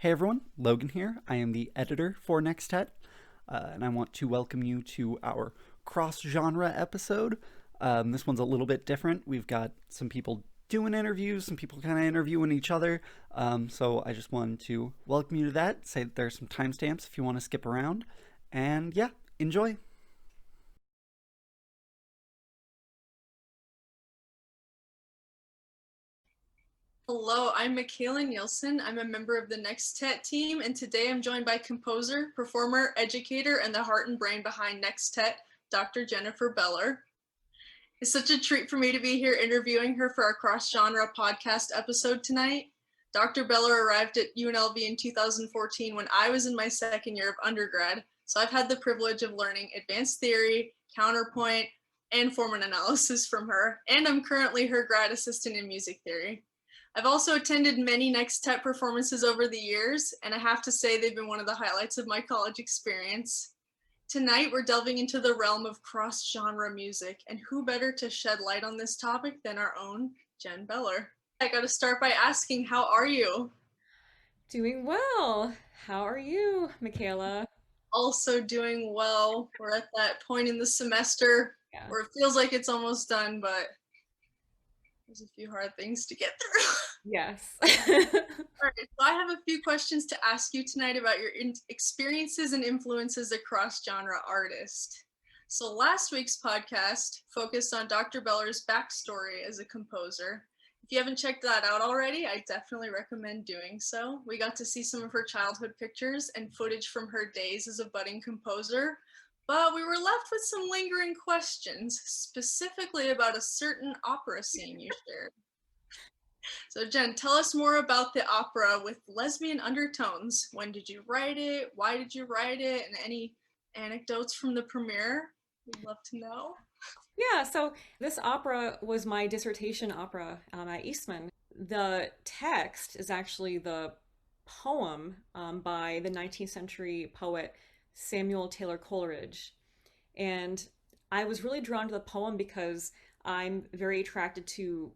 Hey everyone, Logan here. I am the editor for Nextet, and I want to welcome you to our cross-genre episode. This one's a little bit different. We've got some people doing interviews, some people kind of interviewing each other. So I just wanted to welcome you to that, say that there's some timestamps if you want to skip around, and yeah, enjoy. Hello, I'm Micaela Nielson. I'm a member of the Nextet team, and today I'm joined by composer, performer, educator, and the heart and brain behind Nextet, Dr. Jennifer Bellor. It's such a treat for me to be here interviewing her for our cross-genre podcast episode tonight. Dr. Bellor arrived at UNLV in 2014 when I was in my second year of undergrad, so I've had the privilege of learning advanced theory, counterpoint, and form analysis from her, and I'm currently her grad assistant in music theory. I've also attended many Nextet performances over the years, and I have to say they've been one of the highlights of my college experience. Tonight, we're delving into the realm of cross-genre music, and who better to shed light on this topic than our own Jen Bellor. I gotta start by asking, how are you? Doing well. How are you, Michaela? Also doing well. We're at that point in the semester Yeah. where it feels like it's almost done, but there's a few hard things to get through. Yes. All right, so I have a few questions to ask you tonight about your experiences and influences across genre artists. So last week's podcast focused on Dr. Bellor's backstory as a composer. If you haven't checked that out already, I definitely recommend doing so. We got to see some of her childhood pictures and footage from her days as a budding composer, but we were left with some lingering questions, specifically about a certain opera scene you shared. So Jen, tell us more about the opera with lesbian undertones. When did you write it? Why did you write it? And any anecdotes from the premiere? We'd love to know. Yeah, so this opera was my dissertation opera at Eastman. The text is actually the poem by the 19th century poet Samuel Taylor Coleridge. And I was really drawn to the poem because I'm very attracted to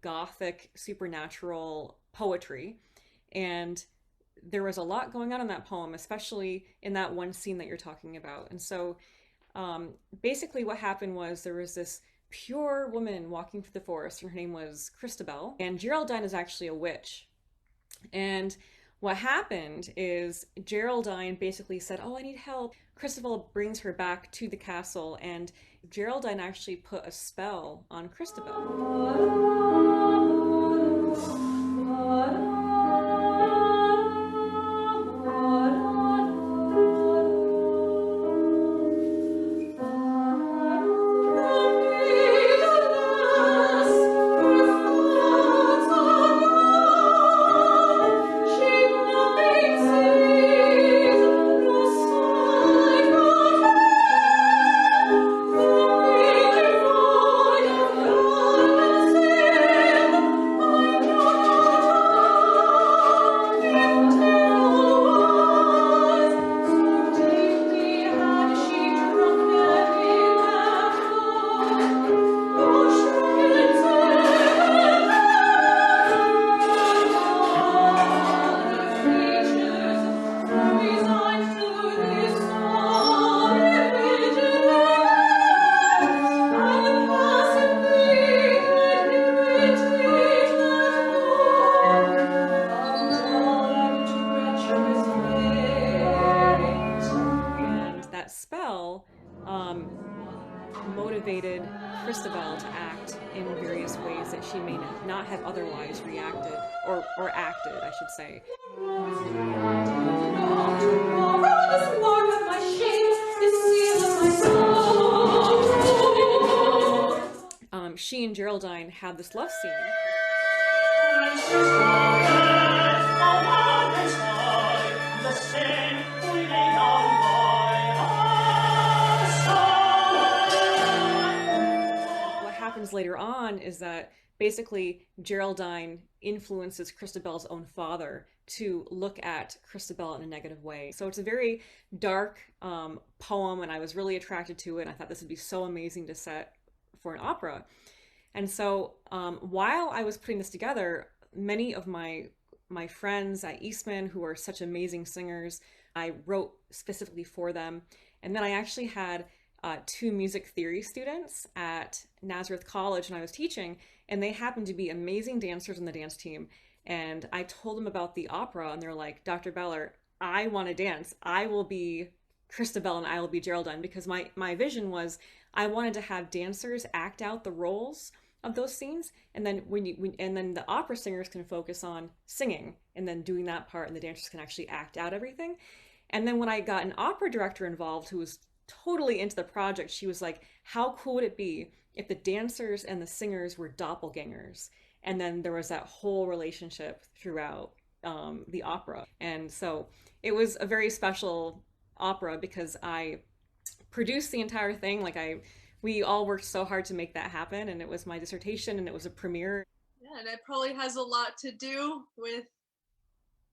Gothic supernatural poetry. And there was a lot going on in that poem, especially in that one scene that you're talking about. And so basically, what happened was there was this pure woman walking through the forest, and her name was Christabel. And Geraldine is actually a witch. And what happened is Geraldine basically said, "Oh, I need help." Christabel brings her back to the castle, and Geraldine actually put a spell on Christabel. That spell motivated Christabel to act in various ways that she may not have otherwise reacted or acted, I should say. She and Geraldine have this love scene. What happens later on is that basically Geraldine influences Christabel's own father to look at Christabel in a negative way. So it's a very dark poem, and I was really attracted to it. And I thought this would be so amazing to set for an opera. And so while I was putting this together, many of my my friends at Eastman, who are such amazing singers. I wrote specifically for them. And then I actually had two music theory students at Nazareth College when I was teaching, and they happened to be amazing dancers on the dance team. And I told them about the opera, and they're like, Dr. Bellor, I want to dance. I will be Christabel and I will be Geraldine, because my vision was I wanted to have dancers act out the roles of those scenes, and then and then the opera singers can focus on singing and then doing that part, and the dancers can actually act out everything. And then when I got an opera director involved who was totally into the project, she was like, how cool would it be if the dancers and the singers were doppelgangers? And then there was that whole relationship throughout the opera. And so it was a very special opera because I produced the entire thing. We all worked so hard to make that happen, and it was my dissertation, and it was a premiere. Yeah, and it probably has a lot to do with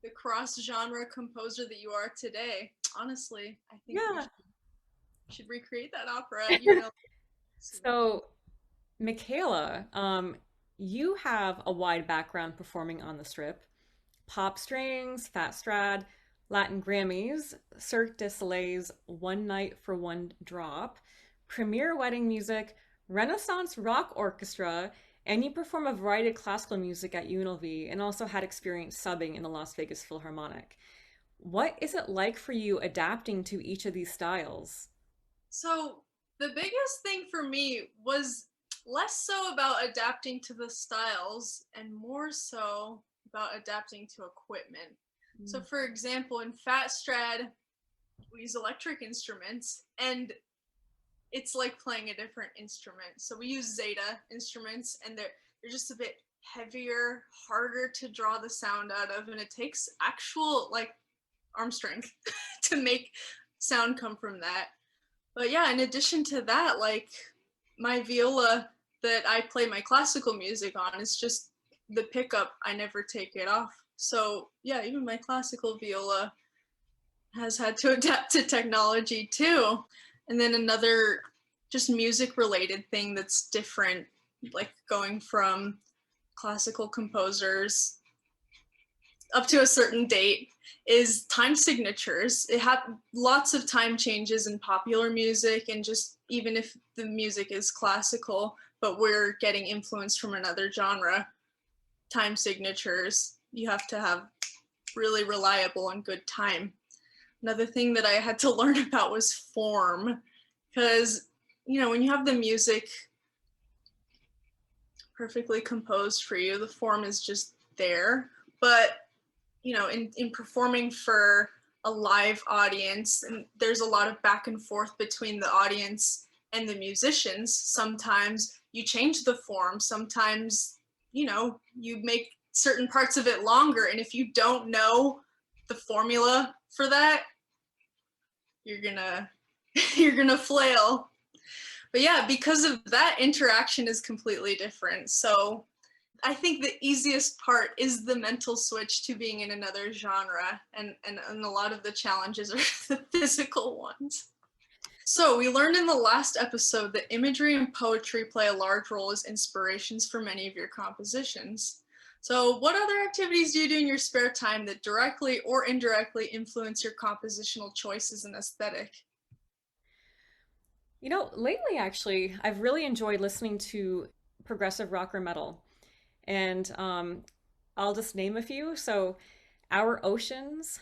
the cross-genre composer that you are today. Honestly, I think we should recreate that opera at UNLV. So, Micaela, you have a wide background performing on the strip. Pop Strings, Fat Strad, Latin Grammys, Cirque du Soleil's One Night for One Drop, Premier Wedding Music, Renaissance Rock Orchestra, and you perform a variety of classical music at UNLV and also had experience subbing in the Las Vegas Philharmonic. What is it like for you adapting to each of these styles? So the biggest thing for me was less so about adapting to the styles and more so about adapting to equipment. So for example, in Fat Strad, we use electric instruments, and it's like playing a different instrument. So we use Zeta instruments, and they're just a bit heavier, harder to draw the sound out of, and it takes actual like arm strength to make sound come from that. But yeah, in addition to that, like my viola that I play my classical music on is just the pickup. I never take it off. So yeah, even my classical viola has had to adapt to technology too. And then another just music related thing that's different, like going from classical composers up to a certain date, is time signatures. It had lots of time changes in popular music, and just even if the music is classical, but we're getting influence from another genre, time signatures, you have to have really reliable and good time. Another thing that I had to learn about was form, because, you know, when you have the music perfectly composed for you, the form is just there. But, you know, in performing for a live audience, and there's a lot of back and forth between the audience and the musicians. Sometimes you change the form, sometimes, you know, you make certain parts of it longer, and if you don't know the formula for that, you're gonna flail. But yeah, because of that, interaction is completely different. So I think the easiest part is the mental switch to being in another genre, and a lot of the challenges are the physical ones. So we learned in the last episode that imagery and poetry play a large role as inspirations for many of your compositions. So what other activities do you do in your spare time that directly or indirectly influence your compositional choices and aesthetic? You know, lately actually, I've really enjoyed listening to progressive rock or metal. And I'll just name a few. So, Our Oceans.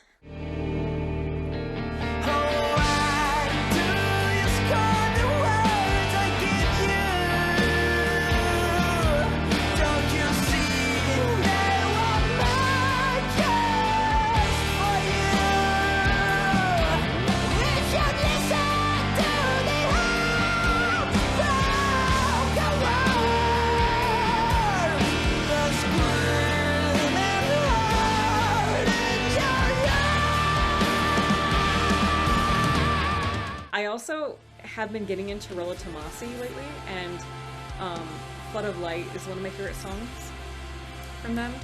I also have been getting into Rolla Tomasi lately, and Flood of Light is one of my favorite songs from them.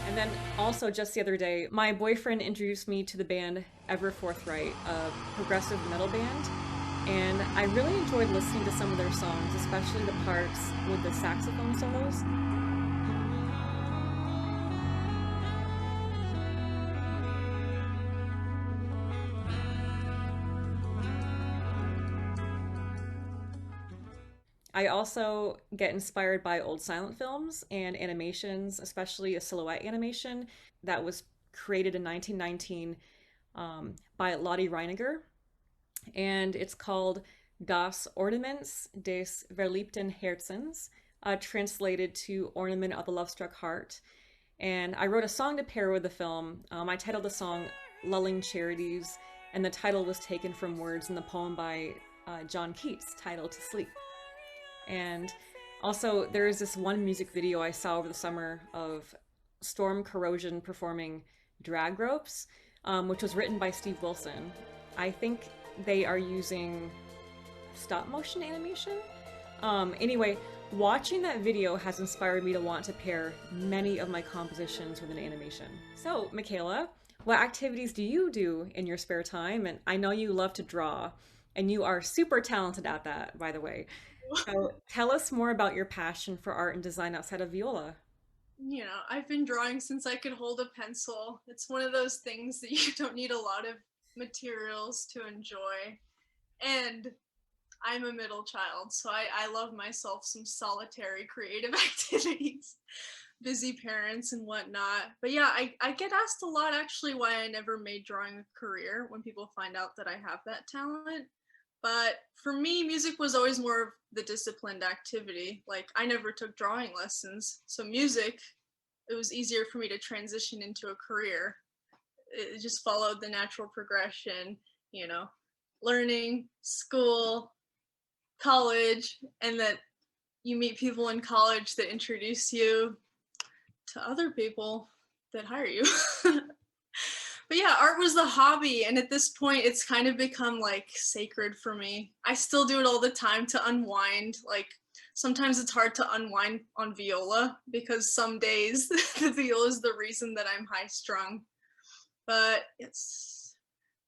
And then also just the other day, my boyfriend introduced me to the band Ever Forthright, a progressive metal band, and I really enjoyed listening to some of their songs, especially the parts with the saxophone solos. I also get inspired by old silent films and animations, especially a silhouette animation that was created in 1919 by Lottie Reiniger, and it's called Das Ornaments des Verliebten Herzens, translated to Ornament of the Love-Struck Heart. And I wrote a song to pair with the film. I titled the song Lulling Charities, and the title was taken from words in the poem by John Keats titled To Sleep. And also, there is this one music video I saw over the summer of Storm Corrosion performing Drag Ropes, which was written by Steve Wilson. I think they are using stop motion animation. Anyway, watching that video has inspired me to want to pair many of my compositions with an animation. So, Micaela, what activities do you do in your spare time? And I know you love to draw, and you are super talented at that, by the way. So, tell us more about your passion for art and design outside of viola. I've been drawing since I could hold a pencil. It's one of those things that you don't need a lot of materials to enjoy. And I'm a middle child, so I love myself some solitary creative activities, busy parents and whatnot. But yeah, I get asked a lot actually why I never made drawing a career when people find out that I have that talent. But for me, music was always more of the disciplined activity. Like, I never took drawing lessons. So, music, it was easier for me to transition into a career. It just followed the natural progression, you know, learning, school, college, and that you meet people in college that introduce you to other people that hire you. But yeah, art was the hobby, and at this point it's kind of become like sacred for me. I still do it all the time to unwind. Like, sometimes it's hard to unwind on viola because some days the viola is the reason that I'm high strung. But it's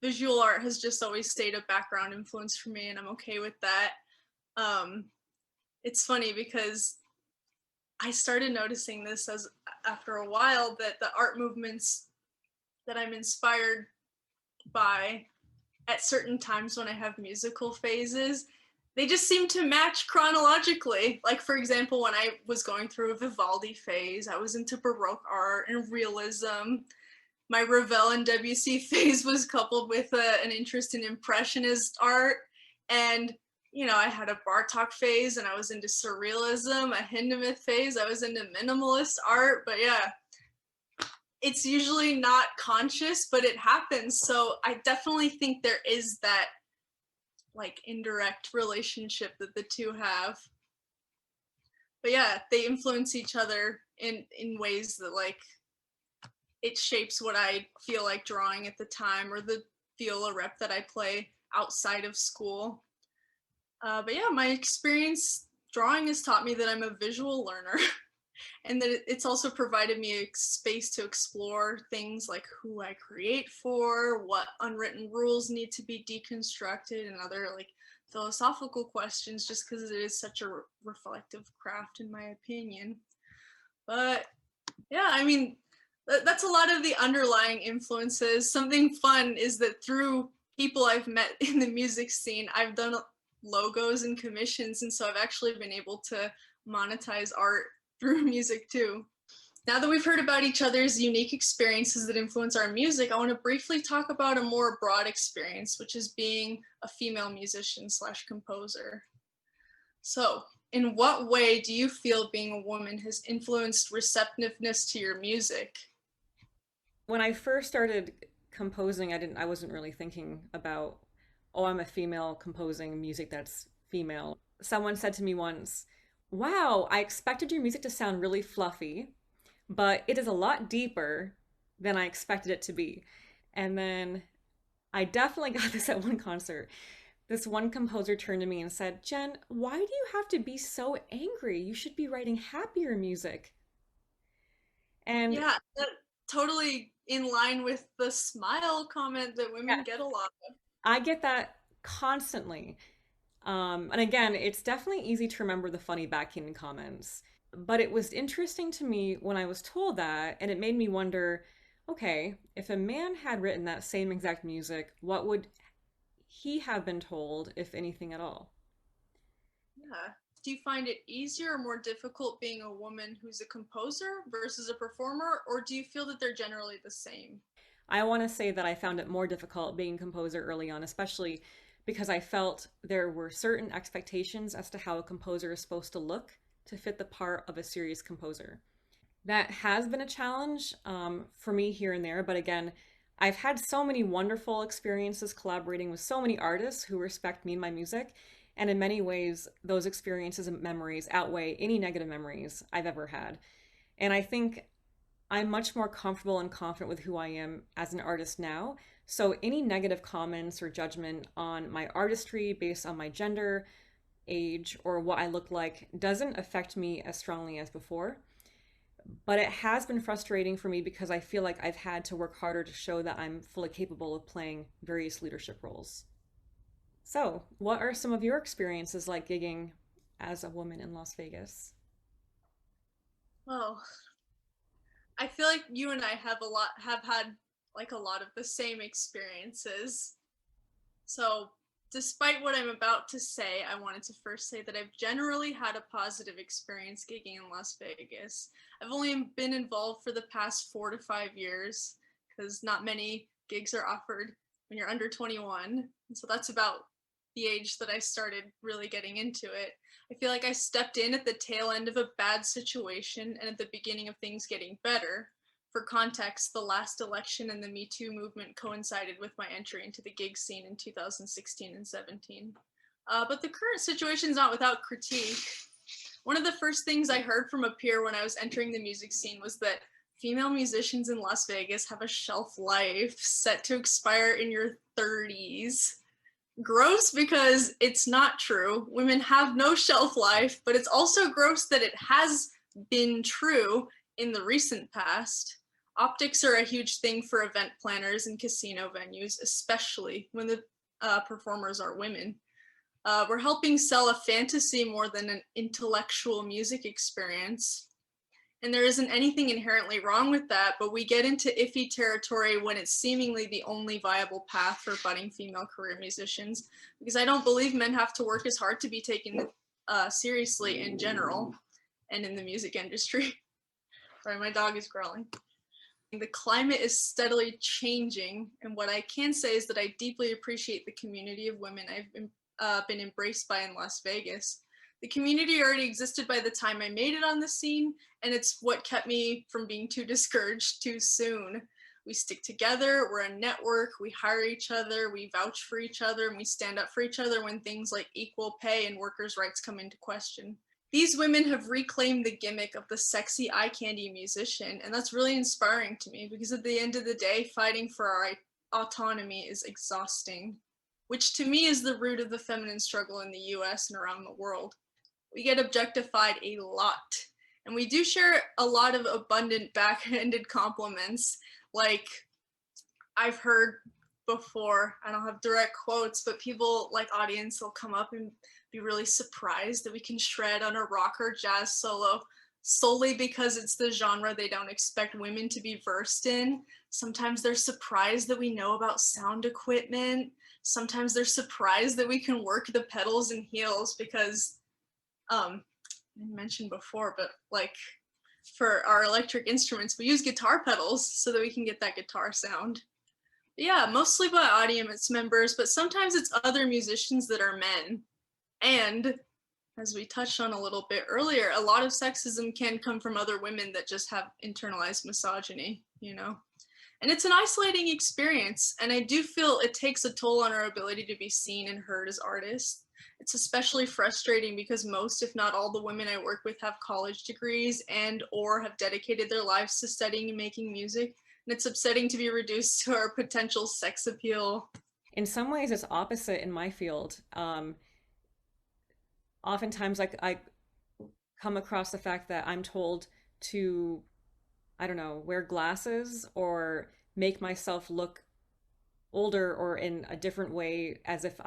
visual art has just always stayed a background influence for me, and I'm okay with that. um it's funny because I started noticing this as after a while that the art movements that I'm inspired by at certain times when I have musical phases, they just seem to match chronologically. Like, for example, when I was going through a Vivaldi phase, I was into Baroque art and realism. My Ravel and Debussy phase was coupled with an interest in Impressionist art. And, I had a Bartok phase and I was into surrealism, a Hindemith phase, I was into minimalist art. But yeah, it's usually not conscious, but it happens. So I definitely think there is that like indirect relationship that the two have. But yeah, they influence each other in ways that like it shapes what I feel like drawing at the time or the viola rep that I play outside of school. But yeah, my experience drawing has taught me that I'm a visual learner. And that it's also provided me a space to explore things like who I create for, what unwritten rules need to be deconstructed, and other like philosophical questions, just because it is such a reflective craft in my opinion. But yeah, I mean, that's a lot of the underlying influences. Something fun is that through people I've met in the music scene, I've done logos and commissions, and so I've actually been able to monetize art through music too. Now that we've heard about each other's unique experiences that influence our music, I want to briefly talk about a more broad experience, which is being a female musician slash composer. So, in what way do you feel being a woman has influenced receptiveness to your music? When I first started composing, I wasn't really thinking about, oh, I'm a female composing music that's female. Someone said to me once, "Wow, I expected your music to sound really fluffy, but it is a lot deeper than I expected it to be." And then I definitely got this at one concert. This one composer turned to me and said, "Jen, why do you have to be so angry? You should be writing happier music." And Yeah, that totally in line with the smile comment that women yeah, get a lot. I get that constantly. And again, it's definitely easy to remember the funny backhanded comments. But it was interesting to me when I was told that, and it made me wonder, okay, if a man had written that same exact music, what would he have been told, if anything at all? Yeah. do you find it easier or more difficult being a woman who's a composer versus a performer, or do you feel that they're generally the same? I want to say that I found it more difficult being a composer early on, especially because I felt there were certain expectations as to how a composer is supposed to look to fit the part of a serious composer. That has been a challenge for me here and there, but again, I've had so many wonderful experiences collaborating with so many artists who respect me and my music. And in many ways, those experiences and memories outweigh any negative memories I've ever had. And I think I'm much more comfortable and confident with who I am as an artist now. So any negative comments or judgment on my artistry based on my gender, age, or what I look like doesn't affect me as strongly as before. But it has been frustrating for me because I feel like I've had to work harder to show that I'm fully capable of playing various leadership roles. So, what are some of your experiences like gigging as a woman in Las Vegas? Well, I feel like you and I have had like a lot of the same experiences. So, despite what I'm about to say, I wanted to first say that I've generally had a positive experience gigging in Las Vegas. I've only been involved for the past 4 to 5 years because not many gigs are offered when you're under 21. And so that's about the age that I started really getting into it. I feel like I stepped in at the tail end of a bad situation and at the beginning of things getting better. For context, the last election and the Me Too movement coincided with my entry into the gig scene in 2016 and 17. But the current situation is not without critique. One of the first things I heard from a peer when I was entering the music scene was that female musicians in Las Vegas have a shelf life set to expire in your 30s. Gross because it's not true. Women have no shelf life, but it's also gross that it has been true in the recent past. Optics are a huge thing for event planners and casino venues, especially when the performers are women. We're helping sell a fantasy more than an intellectual music experience. And there isn't anything inherently wrong with that, but we get into iffy territory when it's seemingly the only viable path for budding female career musicians, because I don't believe men have to work as hard to be taken seriously in general and in the music industry. Sorry, my dog is growling. The climate is steadily changing, and what I can say is that I deeply appreciate the community of women I've been embraced by in Las Vegas. The community already existed by the time I made it on the scene, and it's what kept me from being too discouraged too soon. We stick together, we're a network, we hire each other, we vouch for each other, and we stand up for each other when things like equal pay and workers' rights come into question. These women have reclaimed the gimmick of the sexy eye candy musician, and that's really inspiring to me because at the end of the day, fighting for our autonomy is exhausting, which to me is the root of the feminine struggle in the US and around the world. We get objectified a lot, and we do share a lot of abundant backhanded compliments. Like I've heard before, I don't have direct quotes, but people like audience will come up and be really surprised that we can shred on a rock or jazz solo solely because it's the genre they don't expect women to be versed in. Sometimes they're surprised that we know about sound equipment. Sometimes they're surprised that we can work the pedals and heels because I mentioned before, but like for our electric instruments, we use guitar pedals so that we can get that guitar sound. Yeah, mostly by audience members, but sometimes it's other musicians that are men. And as we touched on a little bit earlier, a lot of sexism can come from other women that just have internalized misogyny, you know? And it's an isolating experience, and I do feel it takes a toll on our ability to be seen and heard as artists. It's especially frustrating because most, if not all, the women I work with have college degrees and or have dedicated their lives to studying and making music, and it's upsetting to be reduced to our potential sex appeal. In some ways, it's opposite in my field. Oftentimes, like I come across the fact that I'm told to, I don't know, wear glasses or make myself look older or in a different way as if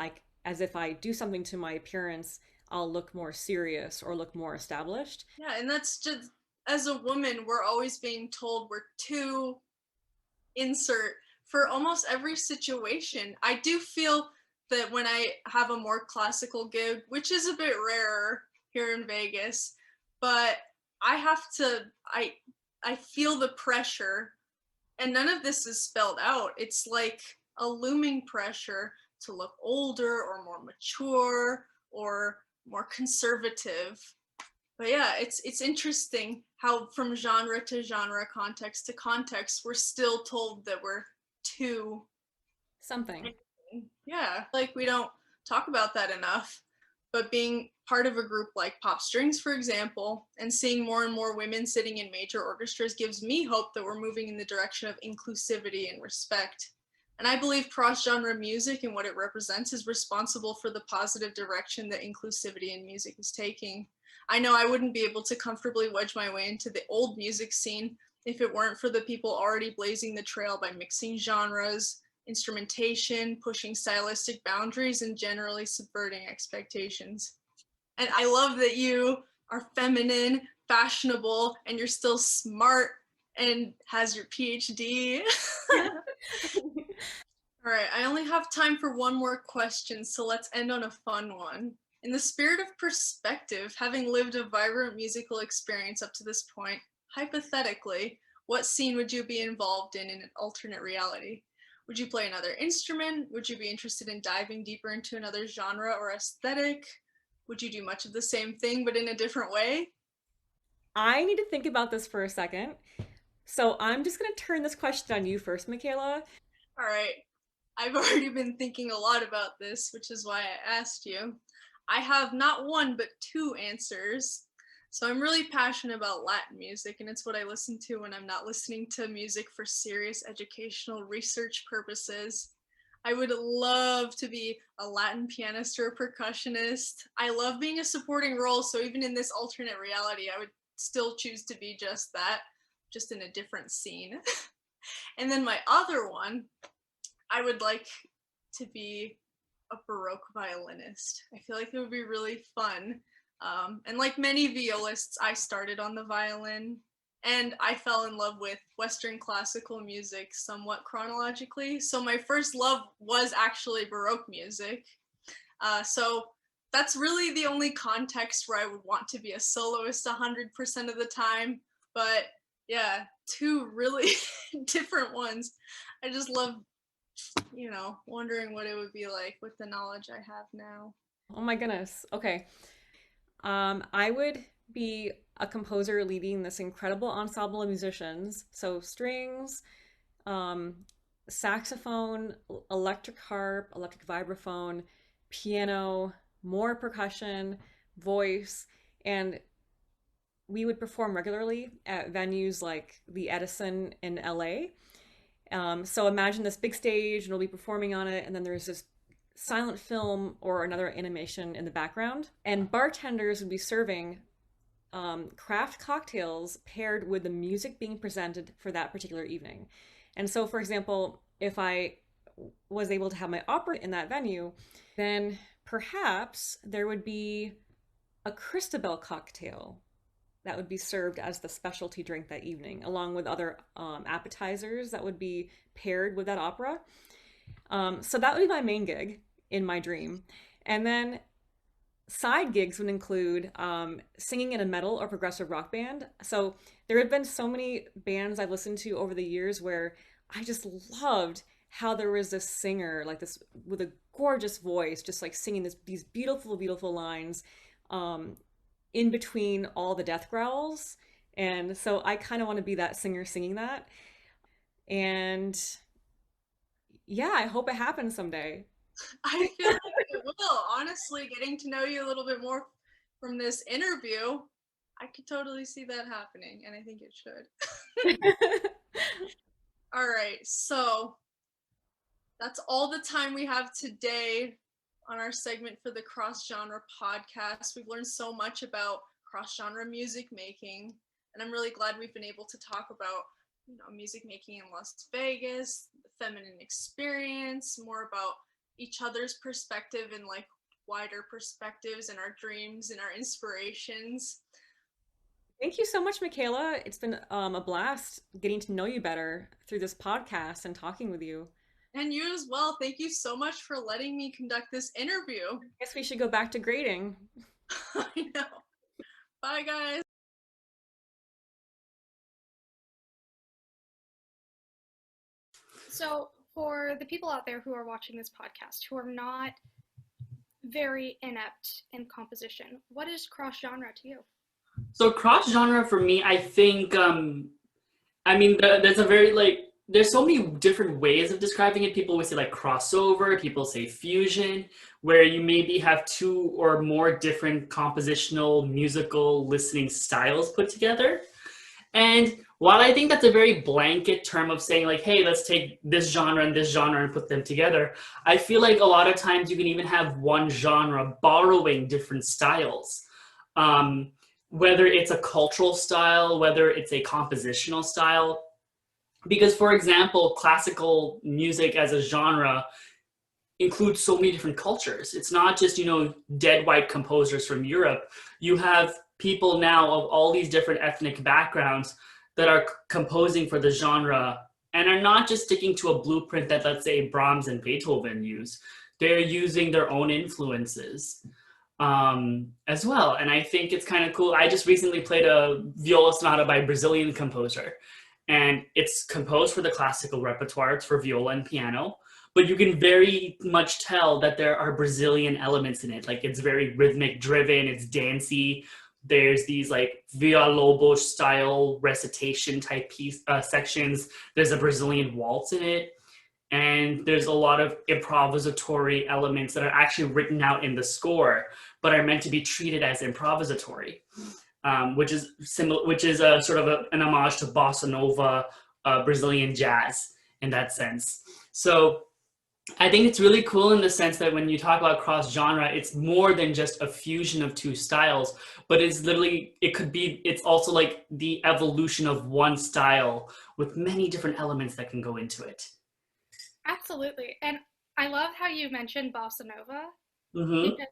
I do something to my appearance, I'll look more serious or look more established. Yeah, and that's just, as a woman, we're always being told we're too insert for almost every situation. I do feel that when I have a more classical gig, which is a bit rarer, here in Vegas, but I have to, I feel the pressure, and none of this is spelled out. It's like a looming pressure to look older or more mature or more conservative. But yeah, it's interesting how from genre to genre, context to context, we're still told that we're too. Something. Yeah, like we don't talk about that enough. But being part of a group like Pop Strings, for example, and seeing more and more women sitting in major orchestras gives me hope that we're moving in the direction of inclusivity and respect. And I believe cross-genre music and what it represents is responsible for the positive direction that inclusivity in music is taking. I know I wouldn't be able to comfortably wedge my way into the old music scene if it weren't for the people already blazing the trail by mixing genres, instrumentation, pushing stylistic boundaries, and generally subverting expectations. And I love that you are feminine, fashionable, and you're still smart and has your PhD. All right, I only have time for one more question, so let's end on a fun one. In the spirit of perspective, having lived a vibrant musical experience up to this point, hypothetically, what scene would you be involved in an alternate reality? Would you play another instrument? Would you be interested in diving deeper into another genre or aesthetic? Would you do much of the same thing but in a different way? I need to think about this for a second. So I'm just going to turn this question on you first, Micaela. All right, I've already been thinking a lot about this, which is why I asked you. I have not one, but two answers. So I'm really passionate about Latin music, and it's what I listen to when I'm not listening to music for serious educational research purposes. I would love to be a Latin pianist or a percussionist. I love being a supporting role, so even in this alternate reality, I would still choose to be just that, just in a different scene. And then my other one, I would like to be a Baroque violinist. I feel like it would be really fun. And like many violists, I started on the violin and I fell in love with Western classical music somewhat chronologically. So my first love was actually Baroque music. So that's really the only context where I would want to be a soloist 100% of the time. But yeah, two really different ones. I just love, wondering what it would be like with the knowledge I have now. Oh my goodness. Okay. I would be a composer leading this incredible ensemble of musicians. So strings, um, saxophone, electric harp, electric vibraphone, piano, more percussion, voice, and we would perform regularly at venues like the Edison in LA. So imagine this big stage, and we'll be performing on it, and then there's this silent film or another animation in the background, and bartenders would be serving craft cocktails paired with the music being presented for that particular evening. And so, for example, if I was able to have my opera in that venue, then perhaps there would be a Christabel cocktail that would be served as the specialty drink that evening, along with other appetizers that would be paired with that opera. So that would be my main gig in my dream. And then side gigs would include singing in a metal or progressive rock band. So there have been so many bands I've listened to over the years where I just loved how there was this singer like this with a gorgeous voice, just like singing these beautiful, beautiful lines in between all the death growls. And so I kind of want to be that singer singing that. And yeah, I hope it happens someday. I feel like it will. Honestly, getting to know you a little bit more from this interview, I could totally see that happening, and I think it should. All right, so that's all the time we have today on our segment for the Cross Genre podcast. We've learned so much about cross genre music making, and I'm really glad we've been able to talk about music making in Las Vegas, the feminine experience, more about each other's perspective and like wider perspectives and our dreams and our inspirations. Thank you so much, Micaela. It's been a blast getting to know you better through this podcast and talking with you. And you as well. Thank you so much for letting me conduct this interview. I guess we should go back to grading. I know. Bye, guys. So, for the people out there who are watching this podcast who are not very inept in composition, what is cross genre to you? So cross genre for me, I think, there's a very there's so many different ways of describing it. People would say like crossover, people say fusion, where you maybe have two or more different compositional musical listening styles put together. And while I think that's a very blanket term of saying like, hey, let's take this genre and put them together, I feel like a lot of times you can even have one genre borrowing different styles. Whether it's a cultural style, whether it's a compositional style. Because, for example, classical music as a genre includes so many different cultures. It's not just, dead white composers from Europe. You have people now of all these different ethnic backgrounds that are composing for the genre and are not just sticking to a blueprint that, let's say, Brahms and Beethoven use. They're using their own influences as well. And I think it's kind of cool. I just recently played a viola sonata by a Brazilian composer, and it's composed for the classical repertoire. It's for viola and piano, but you can very much tell that there are Brazilian elements in it. Like, it's very rhythmic driven, it's dancey. There's these like Villa Lobos style recitation type sections. There's a Brazilian waltz in it. And there's a lot of improvisatory elements that are actually written out in the score, but are meant to be treated as improvisatory, which is a sort of an homage to bossa nova, Brazilian jazz in that sense. So I think it's really cool in the sense that when you talk about cross genre, it's more than just a fusion of two styles, but it's also like the evolution of one style with many different elements that can go into it. Absolutely. And I love how you mentioned bossa nova, because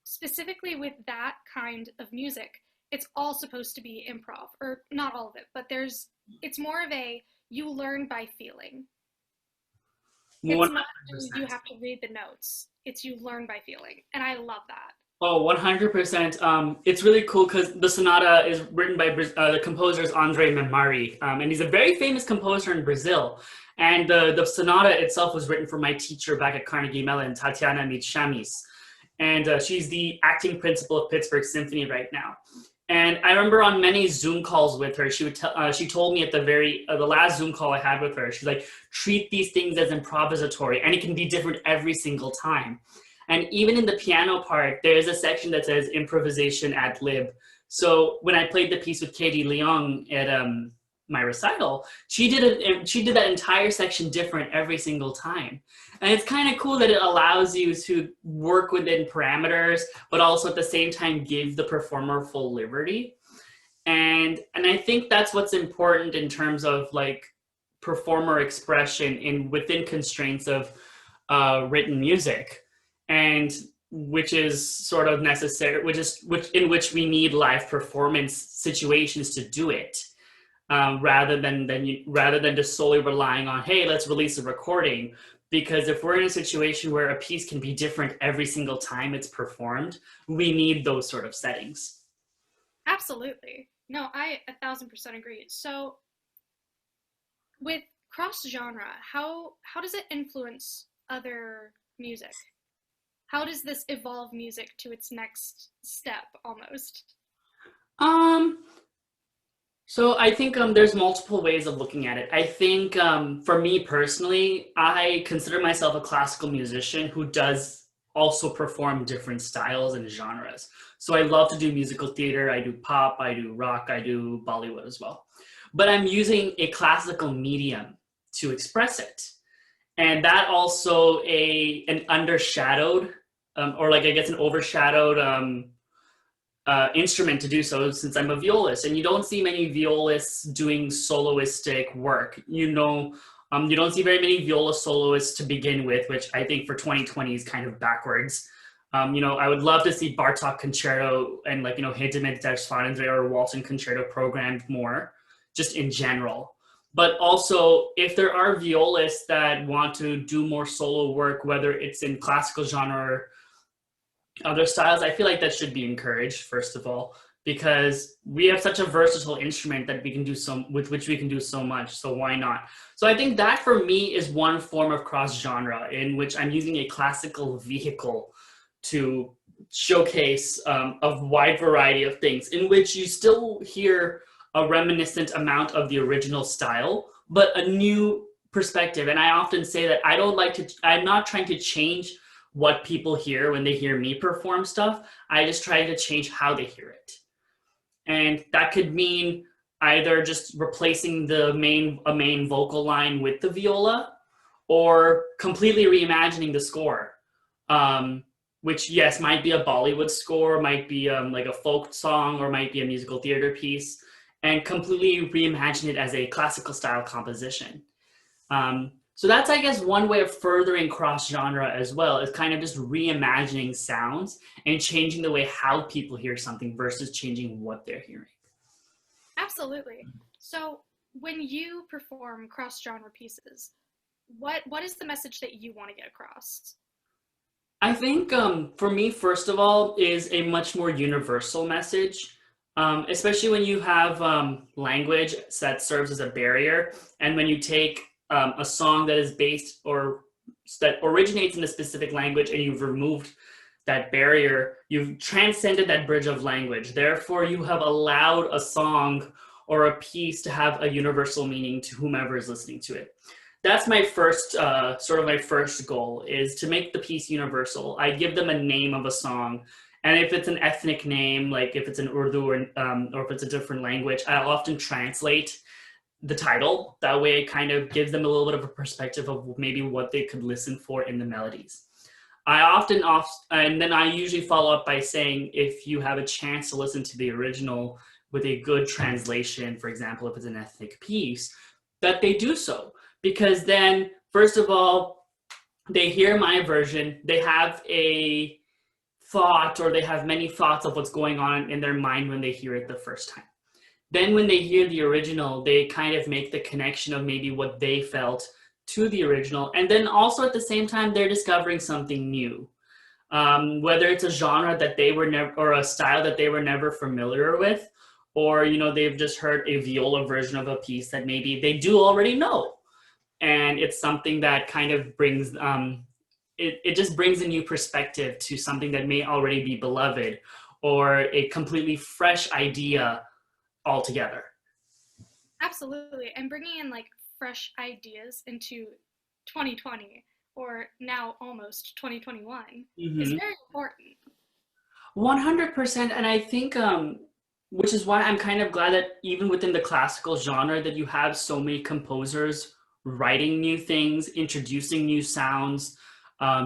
specifically with that kind of music, it's all supposed to be improv, or not all of it, but it's more of a, you learn by feeling. 100%. It's not you have to read the notes. It's you learn by feeling. And I love that. Oh, 100%. It's really cool because the sonata is written by the composer is Andre Memari, and he's a very famous composer in Brazil. And the sonata itself was written for my teacher back at Carnegie Mellon, Tatiana Michamis. And she's the acting principal of Pittsburgh Symphony right now. And I remember on many Zoom calls with her, she told me at the last Zoom call I had with her, she's like, treat these things as improvisatory, and it can be different every single time. And even in the piano part, there's a section that says improvisation ad lib. So when I played the piece with Katie Leong at my recital, she did that entire section different every single time. And it's kind of cool that it allows you to work within parameters, but also at the same time give the performer full liberty. And I think that's what's important in terms of like performer expression within constraints of written music, and which is sort of necessary, in which we need live performance situations to do it. Rather than just solely relying on, hey, let's release a recording. Because if we're in a situation where a piece can be different every single time it's performed, we need those sort of settings. Absolutely. No, I 1,000% agree. So with cross genre, how does it influence other music? How does this evolve music to its next step almost? So I think there's multiple ways of looking at it. I think for me personally, I consider myself a classical musician who does also perform different styles and genres. So I love to do musical theater. I do pop, I do rock, I do Bollywood as well. But I'm using a classical medium to express it. And that also an undershadowed, or like I guess an overshadowed instrument to do so, since I'm a violist, and you don't see many violists doing soloistic work. You don't see very many viola soloists to begin with, which I think for 2020 is kind of backwards. I would love to see Bartok concerto and Hintermann Svanendre or Walton concerto programmed more, just in general. But also, if there are violists that want to do more solo work, whether it's in classical genre or other styles, I feel like that should be encouraged, first of all, because we have such a versatile instrument that we can do with which we can do so much. So why not? So I think that for me is one form of cross genre in which I'm using a classical vehicle to showcase a wide variety of things, in which you still hear a reminiscent amount of the original style, but a new perspective. And I often say that I'm not trying to change what people hear when they hear me perform stuff. I just try to change how they hear it. And that could mean either just replacing a main vocal line with the viola, or completely reimagining the score. Which, yes, might be a Bollywood score, might be like a folk song, or might be a musical theater piece, and completely reimagine it as a classical style composition. So that's, I guess, one way of furthering cross-genre as well, is kind of just reimagining sounds and changing the way how people hear something versus changing what they're hearing. Absolutely. So when you perform cross-genre pieces, what is the message that you want to get across? I think for me, first of all, is a much more universal message, especially when you have language that serves as a barrier. And when you take a song that is based or that originates in a specific language and you've removed that barrier, you've transcended that bridge of language. Therefore, you have allowed a song or a piece to have a universal meaning to whomever is listening to it. That's my first, my first goal, is to make the piece universal. I give them a name of a song, and if it's an ethnic name, like if it's an Urdu or if it's a different language, I'll often translate the title. That way it kind of gives them a little bit of a perspective of maybe what they could listen for in the melodies. And then I usually follow up by saying, if you have a chance to listen to the original with a good translation, for example, if it's an ethnic piece, that they do so. Because then, first of all, they hear my version, they have a thought, or they have many thoughts of what's going on in their mind when they hear it the first time. Then when they hear the original, they kind of make the connection of maybe what they felt to the original. And then also at the same time, they're discovering something new. Whether it's a genre that they were never, or a style that they were never familiar with, or, they've just heard a viola version of a piece that maybe they do already know. And it's something that kind of brings, it just brings a new perspective to something that may already be beloved, or a completely fresh idea altogether. Absolutely. And bringing in like fresh ideas into 2020, or now almost 2021, is very important. 100%. And I think, which is why I'm kind of glad that even within the classical genre, that you have so many composers writing new things, introducing new sounds,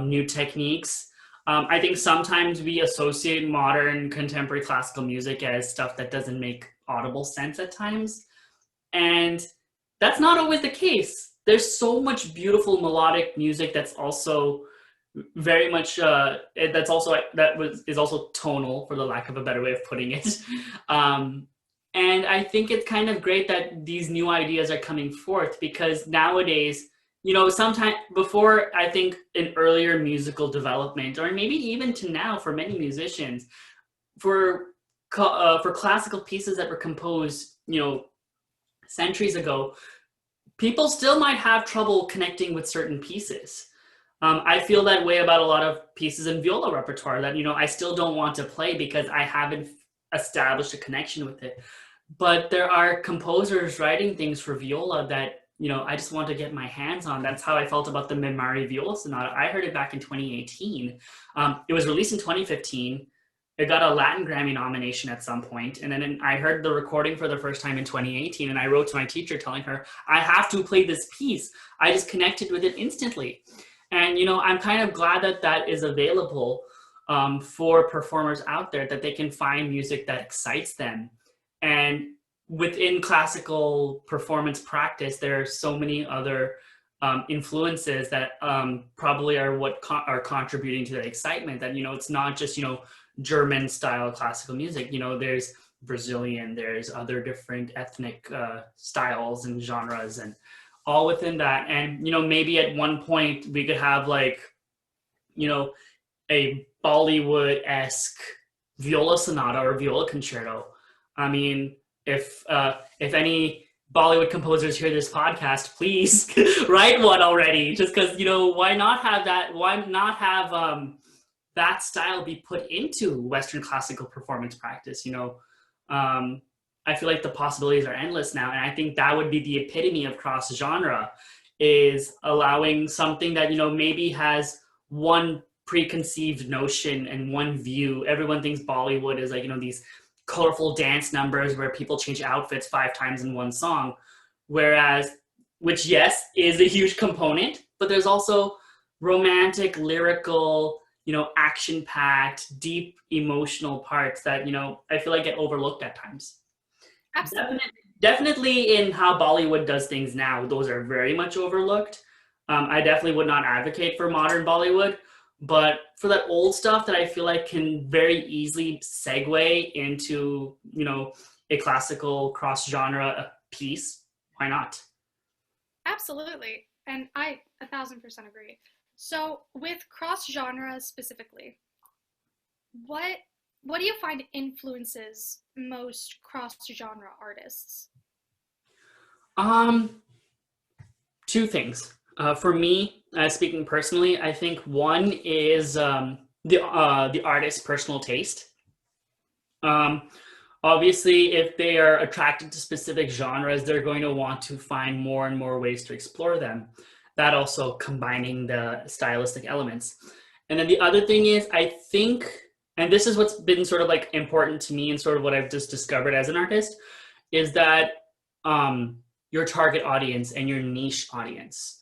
new techniques. I think sometimes we associate modern contemporary classical music as stuff that doesn't make audible sense at times. And that's not always the case. There's so much beautiful melodic music that's also very much, is also tonal, for the lack of a better way of putting it. And I think it's kind of great that these new ideas are coming forth, because nowadays, sometime before, I think in earlier musical development, or maybe even to now for many musicians, for classical pieces that were composed, centuries ago, people still might have trouble connecting with certain pieces. I feel that way about a lot of pieces in viola repertoire that, I still don't want to play because I haven't established a connection with it. But there are composers writing things for viola that, I just want to get my hands on. That's how I felt about the Mimari Viola Sonata. I heard it back in 2018. It was released in 2015. It got a Latin Grammy nomination at some point. And then I heard the recording for the first time in 2018. And I wrote to my teacher telling her, I have to play this piece. I just connected with it instantly. And, I'm kind of glad that that is available for performers out there, that they can find music that excites them. And within classical performance practice, there are so many other influences that probably are what are contributing to that excitement, that, it's not just, German style classical music. There's Brazilian, there's other different ethnic styles and genres, and all within that. And, maybe at one point we could have like, a Bollywood-esque viola sonata or viola concerto I mean, if any Bollywood composers hear this podcast, please write one already. Just because, why not have that? Why not have that style be put into Western classical performance practice? I feel like the possibilities are endless now, and I think that would be the epitome of cross genre, is allowing something that maybe has one preconceived notion and one view. Everyone thinks Bollywood is like these colorful dance numbers where people change outfits 5 times in one song, whereas, which yes is a huge component, but there's also romantic, lyrical, action packed, deep emotional parts that I feel like get overlooked at times. Absolutely. Definitely in how Bollywood does things now, those are very much overlooked. I definitely would not advocate for modern Bollywood, but for that old stuff that I feel like can very easily segue into, a classical cross-genre piece, why not? Absolutely. And I 1000% agree. So with cross-genre specifically, what do you find influences most cross-genre artists? Two things. For me, speaking personally, I think one is the artist's personal taste. Obviously, if they are attracted to specific genres, they're going to want to find more and more ways to explore them. That also combining the stylistic elements. And then the other thing is, I think, and this is what's been sort of like important to me and sort of what I've just discovered as an artist, is that your target audience and your niche audience.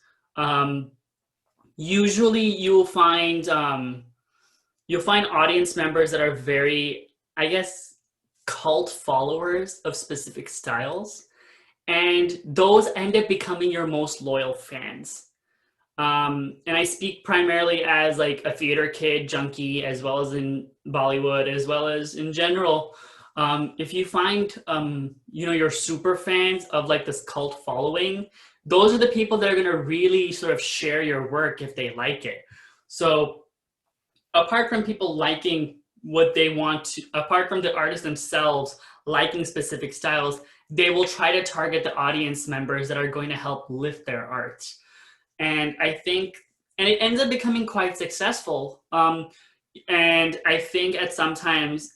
Usually you'll find audience members that are very, I guess, cult followers of specific styles, and those end up becoming your most loyal fans. And I speak primarily as like a theater kid junkie, as well as in Bollywood, as well as in general. If you find your super fans of like this cult following, those are the people that are going to really sort of share your work if they like it. So apart from people liking what they want to, apart from the artists themselves liking specific styles, they will try to target the audience members that are going to help lift their art. And I think, and it ends up becoming quite successful. And I think at sometimes,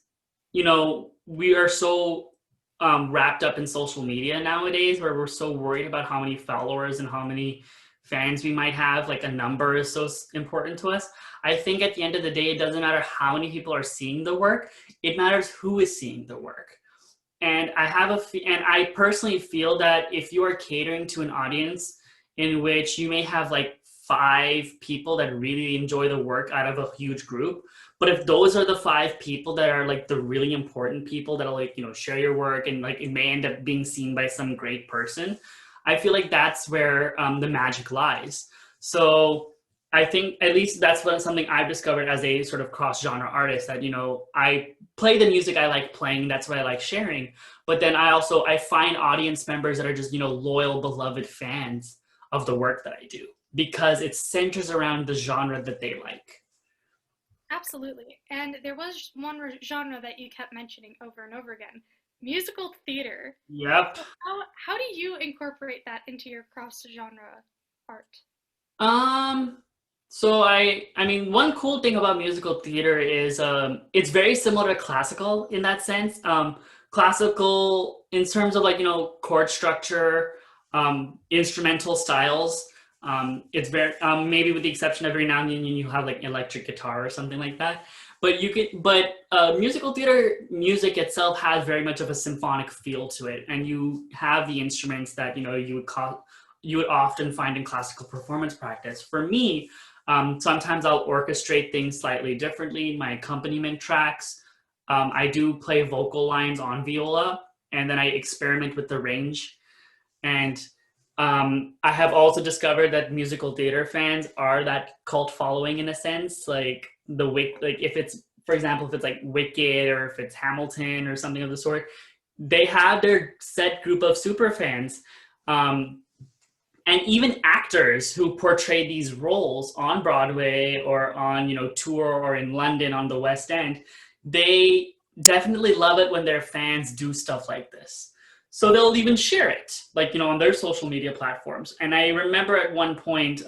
we are so wrapped up in social media nowadays, where we're so worried about how many followers and how many fans we might have, like a number is so important to us. I think at the end of the day, it doesn't matter how many people are seeing the work, it matters who is seeing the work. And I personally feel that if you are catering to an audience in which you may have like 5 people that really enjoy the work out of a huge group, but if those are the 5 people that are like the really important people that'll like, share your work, and like it may end up being seen by some great person, I feel like that's where the magic lies. So I think at least that's something I've discovered as a sort of cross-genre artist, that, I play the music I like playing, that's what I like sharing. But then I find audience members that are just, loyal, beloved fans of the work that I do, because it centers around the genre that they like. Absolutely. And there was one genre that you kept mentioning over and over again, musical theater. Yep. So how do you incorporate that into your cross-genre art? So I mean, one cool thing about musical theater is it's very similar to classical in that sense. Classical in terms of like, chord structure, instrumental styles. It's very maybe with the exception of every now and then you have like electric guitar or something like that. But musical theater music itself has very much of a symphonic feel to it, and you have the instruments that you would often find in classical performance practice. For me, sometimes I'll orchestrate things slightly differently. My accompaniment tracks, I do play vocal lines on viola, and then I experiment with the range. And I have also discovered that musical theater fans are that cult following in a sense, like if it's, for example, if it's like Wicked or if it's Hamilton or something of the sort, they have their set group of super fans. And even actors who portray these roles on Broadway or on, tour or in London on the West End, they definitely love it when their fans do stuff like this. So they'll even share it, like, you know, on their social media platforms. And I remember at one point,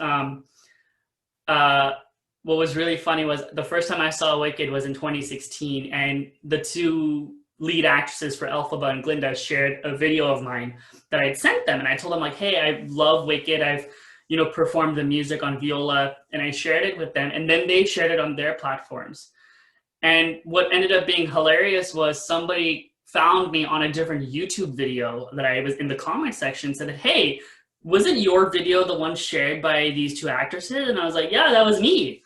what was really funny was the first time I saw Wicked was in 2016, and the two lead actresses for Elphaba and Glinda shared a video of mine that I'd sent them, and I told them, like, hey, I love Wicked. I've, you know, performed the music on viola, and I shared it with them, and then they shared it on their platforms. And what ended up being hilarious was somebody found me on a different YouTube video that I was in the comment section, said, hey, wasn't your video the one shared by these two actresses? And I was like, yeah, that was me.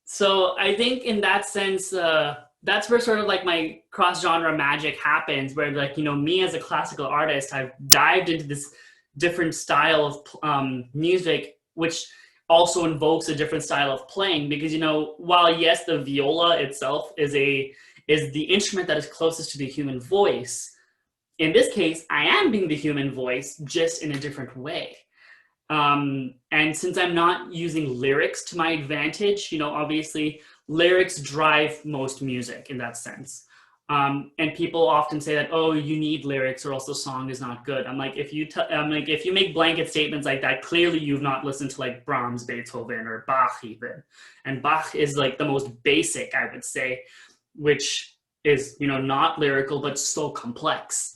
So I think in that sense, that's where sort of like my cross-genre magic happens, where, like, you know, me as a classical artist, I've dived into this different style of music, which also invokes a different style of playing, because, you know, while yes, the viola itself is the instrument that is closest to the human voice, in this case, I am being the human voice, just in a different way. And since I'm not using lyrics to my advantage, you know, obviously lyrics drive most music in that sense. And people often say that, oh, you need lyrics or else the song is not good. I'm like, if you make blanket statements like that, clearly you've not listened to like Brahms, Beethoven, or Bach even. And Bach is like the most basic, I would say, which is, you know, not lyrical, but so complex.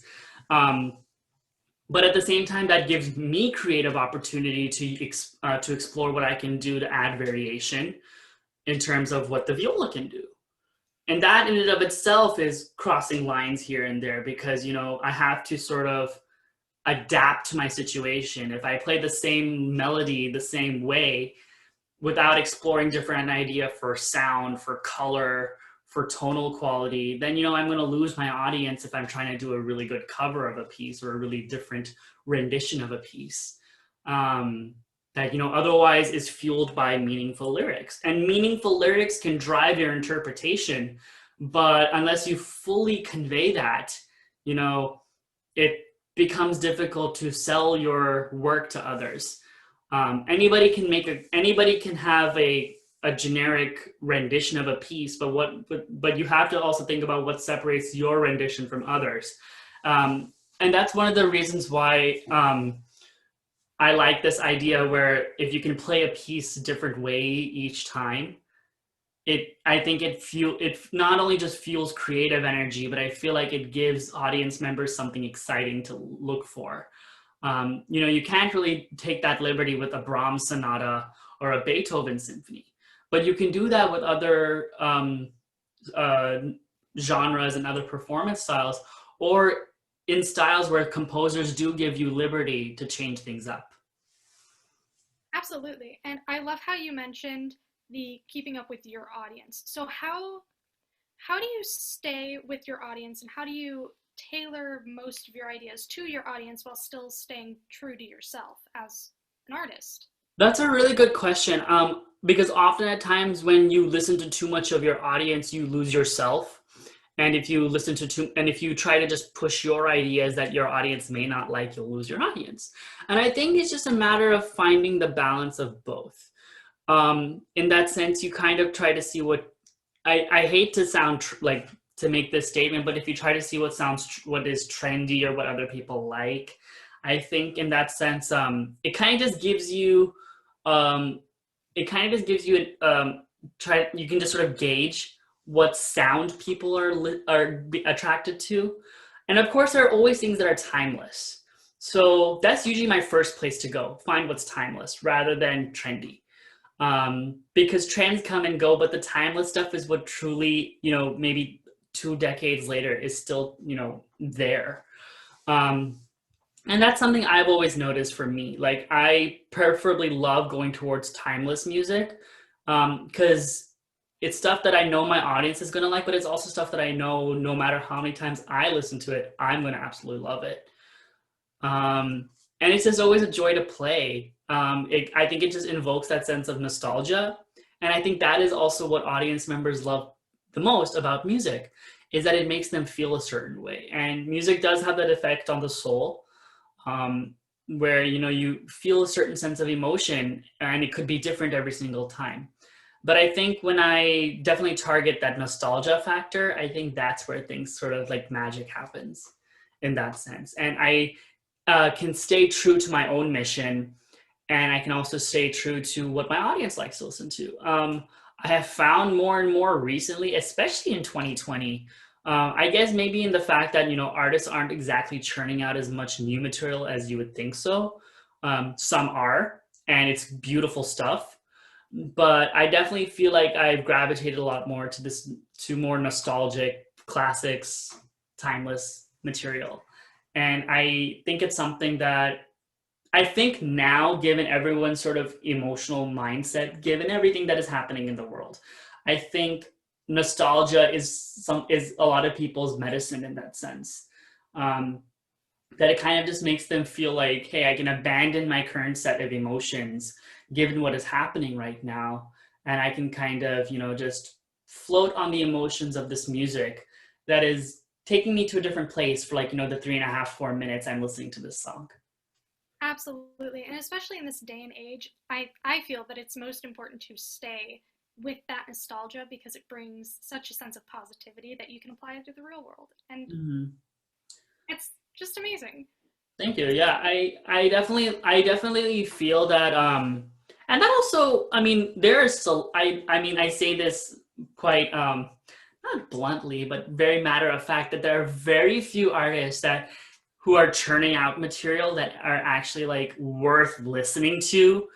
But at the same time, that gives me creative opportunity to explore what I can do to add variation in terms of what the viola can do. And that in and of itself is crossing lines here and there, because, you know, I have to sort of adapt to my situation. If I play the same melody the same way without exploring different idea for sound, for color, for tonal quality, then, you know, I'm going to lose my audience if I'm trying to do a really good cover of a piece or a really different rendition of a piece. That, you know, otherwise is fueled by meaningful lyrics. And meaningful lyrics can drive your interpretation, but unless you fully convey that, you know, it becomes difficult to sell your work to others. Anybody can have a generic rendition of a piece, but you have to also think about what separates your rendition from others. And that's one of the reasons why I like this idea where if you can play a piece a different way each time, I think it not only just fuels creative energy, but I feel like it gives audience members something exciting to look for. You know, you can't really take that liberty with a Brahms sonata or a Beethoven symphony, but you can do that with other genres and other performance styles, or in styles where composers do give you liberty to change things up. Absolutely. And I love how you mentioned the keeping up with your audience. So how do you stay with your audience, and how do you tailor most of your ideas to your audience while still staying true to yourself as an artist? That's a really good question, because often at times when you listen to too much of your audience, you lose yourself. And if you try to just push your ideas that your audience may not like, you'll lose your audience. And I think it's just a matter of finding the balance of both. In that sense, you kind of try to see what, I hate to sound to make this statement, but if you try to see what is trendy or what other people like, I think in that sense, it kind of just gives you, you can just sort of gauge what sound people are attracted to. And of course, there are always things that are timeless. So that's usually my first place to go, find what's timeless rather than trendy. Because trends come and go, but the timeless stuff is what truly, you know, maybe 2 decades later is still, you know, there. And that's something I've always noticed for me. Like, I preferably love going towards timeless music, because it's stuff that I know my audience is going to like, but it's also stuff that I know no matter how many times I listen to it, I'm going to absolutely love it. And it's just always a joy to play. I think it just invokes that sense of nostalgia. And I think that is also what audience members love the most about music, is that it makes them feel a certain way. And music does have that effect on the soul, where, you know, you feel a certain sense of emotion, and it could be different every single time. But I think when I definitely target that nostalgia factor, I think that's where things sort of like magic happens in that sense. And I can stay true to my own mission, and I can also stay true to what my audience likes to listen to. I have found more and more recently, especially in 2020, I guess maybe in the fact that, artists aren't exactly churning out as much new material as you would think so. Some are, and it's beautiful stuff. But I definitely feel like I've gravitated a lot more to more nostalgic classics, timeless material. And I think it's something that I think now, given everyone's sort of emotional mindset, given everything that is happening in the world, I think nostalgia is a lot of people's medicine in that sense. That it kind of just makes them feel like, hey, I can abandon my current set of emotions given what is happening right now, and I can kind of, just float on the emotions of this music that is taking me to a different place for, like, the 3.5, 4 minutes I'm listening to this song. Absolutely. And especially in this day and age, I feel that it's most important to stay with that nostalgia because it brings such a sense of positivity that you can apply it to the real world. And it's just amazing. Thank you. Yeah, I definitely feel that and that also, I mean, I say this quite not bluntly, but very matter of fact, that there are very few artists who are churning out material that are actually like worth listening to,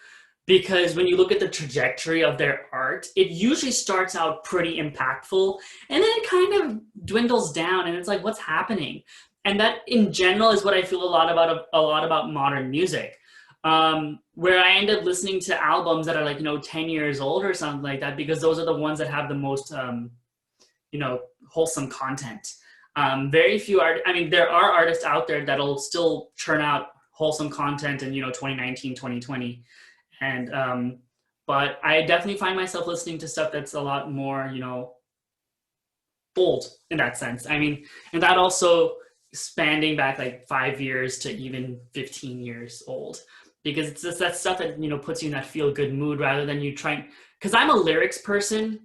because when you look at the trajectory of their art, it usually starts out pretty impactful and then it kind of dwindles down and it's like, what's happening? And that in general is what I feel a lot about modern music, where I end up listening to albums that are like 10 years old or something like that, because those are the ones that have the most wholesome content. Very few there are artists out there that'll still churn out wholesome content in 2019, 2020, and but I definitely find myself listening to stuff that's a lot more bold in that sense. I mean, and that also spanning back like 5 years to even 15 years old, because it's just that stuff that puts you in that feel good mood rather than you trying. Because I'm a lyrics person.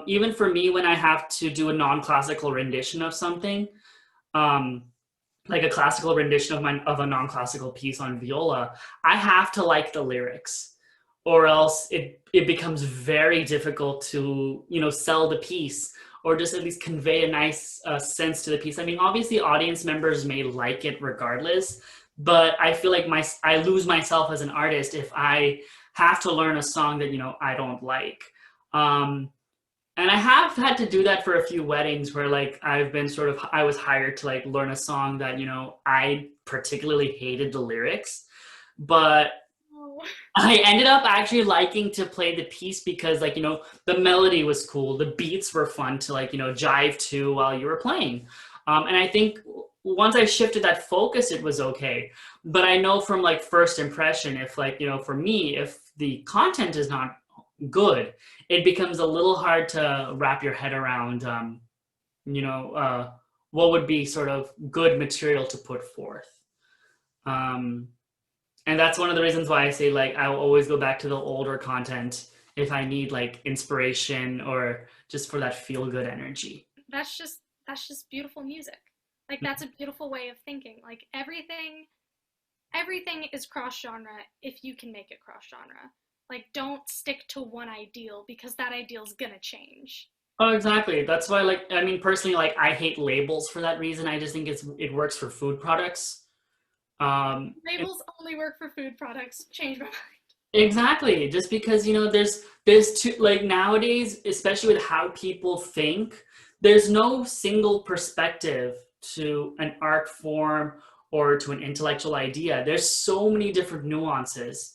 Even for me, when I have to do a non-classical rendition of something, like a classical rendition of a non-classical piece on viola, I have to like the lyrics, or else it becomes very difficult to sell the piece, or just at least convey a nice sense to the piece. I mean, obviously audience members may like it regardless, but I feel like I lose myself as an artist if I have to learn a song that I don't like. And I have had to do that for a few weddings where like I was hired to like learn a song that I particularly hated the lyrics, but I ended up actually liking to play the piece because like the melody was cool, the beats were fun to like jive to while you were playing, and I think once I shifted that focus, it was okay. But I know from like first impression, if like for me, if the content is not good, it becomes a little hard to wrap your head around what would be sort of good material to put forth. And that's one of the reasons why I say like I'll always go back to the older content if I need like inspiration or just for that feel good energy. That's just beautiful music. Like that's a beautiful way of thinking. Like everything is cross genre if you can make it cross genre. Like don't stick to one ideal because that ideal is gonna change. Oh, exactly. That's why, like, I mean, personally, like, I hate labels for that reason. I just think it works for food products. Labels only work for food products. Change my mind. Exactly. Just because, there's two, like nowadays, especially with how people think, there's no single perspective to an art form or to an intellectual idea. There's so many different nuances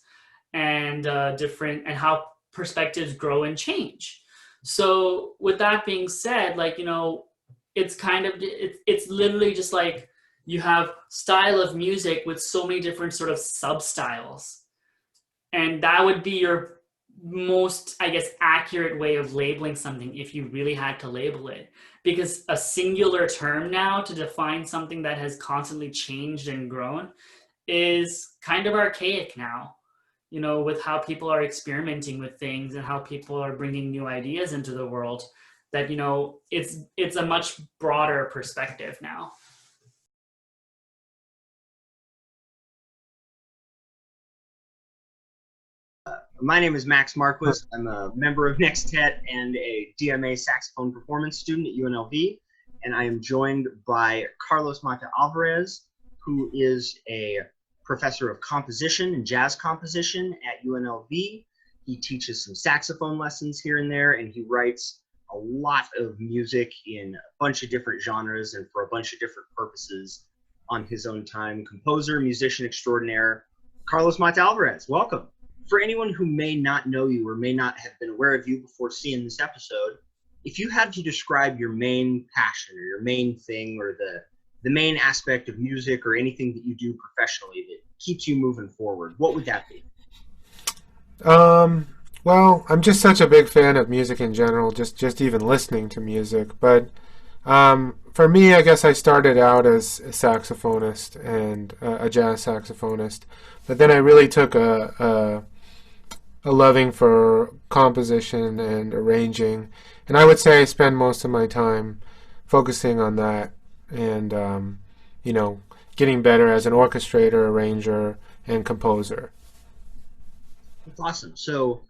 and and how perspectives grow and change. So with that being said, like, it's kind of, it's literally just like you have style of music with so many different sort of sub styles, and that would be your most, I guess, accurate way of labeling something if you really had to label it. Because a singular term now to define something that has constantly changed and grown is kind of archaic now. with how people are experimenting with things and how people are bringing new ideas into the world, that, it's a much broader perspective now. My name is Max Marquis. I'm a member of Nextet and a DMA saxophone performance student at UNLV. And I am joined by Carlos Mata-Alvarez, who is a professor of composition and jazz composition at UNLV. He teaches some saxophone lessons here and there, and he writes a lot of music in a bunch of different genres and for a bunch of different purposes on his own time. Composer, musician extraordinaire, Carlos Mata-Alvarez, welcome. For anyone who may not know you or may not have been aware of you before seeing this episode, if you had to describe your main passion or your main thing or the main aspect of music or anything that you do professionally that keeps you moving forward, what would that be? Well, I'm just such a big fan of music in general, just even listening to music. But for me, I guess I started out as a saxophonist and a jazz saxophonist. But then I really took a loving for composition and arranging. And I would say I spend most of my time focusing on that and, getting better as an orchestrator, arranger, and composer. That's awesome. So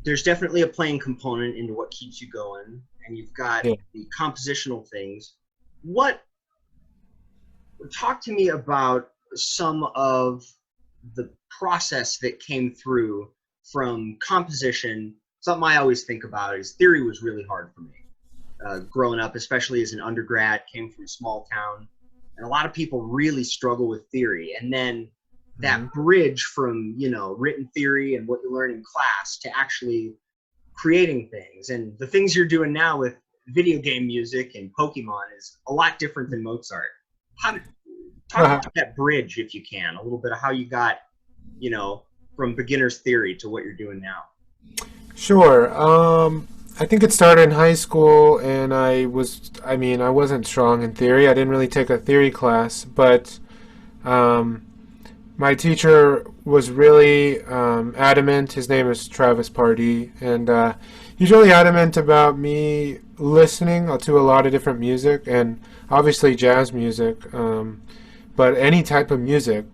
there's definitely a playing component into what keeps you going, and you've got the compositional things. Talk to me about some of the process that came through from composition. Something I always think about is theory was really hard for me. Growing up, especially as an undergrad, came from a small town, and a lot of people really struggle with theory. And then that bridge from, written theory and what you learn in class to actually creating things. And the things you're doing now with video game music and Pokemon is a lot different than Mozart. Talk about that bridge, if you can, a little bit of how you got, from beginner's theory to what you're doing now. Sure. I think it started in high school, and I wasn't strong in theory. I didn't really take a theory class, but my teacher was really adamant. His name is Travis Pardee, and he's really adamant about me listening to a lot of different music, and obviously jazz music, but any type of music.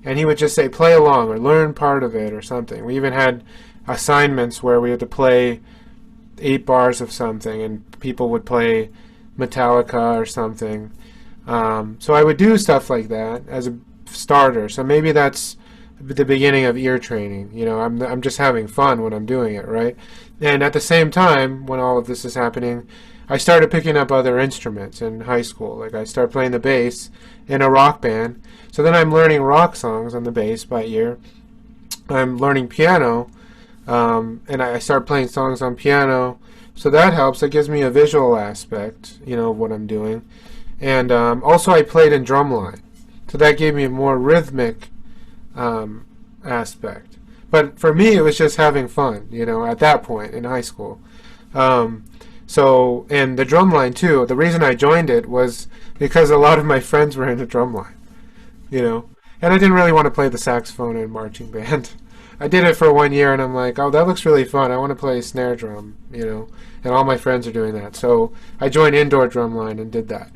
And he would just say, play along or learn part of it or something. We even had assignments where we had to play 8 bars of something, and people would play Metallica or something. So I would do stuff like that as a starter. So maybe that's the beginning of ear training. I'm just having fun when I'm doing it, right? And at the same time, when all of this is happening, I started picking up other instruments in high school. Like I started playing the bass in a rock band. So then I'm learning rock songs on the bass by ear. I'm learning piano, and I start playing songs on piano. So that helps. It gives me a visual aspect, of what I'm doing. And also I played in drumline. So that gave me a more rhythmic aspect. But for me, it was just having fun, at that point in high school. So, and the drumline too, the reason I joined it was because a lot of my friends were in the drumline, and I didn't really want to play the saxophone in marching band. I did it for 1 year, and I'm like, oh, that looks really fun. I want to play snare drum, and all my friends are doing that. So I joined indoor drumline and did that.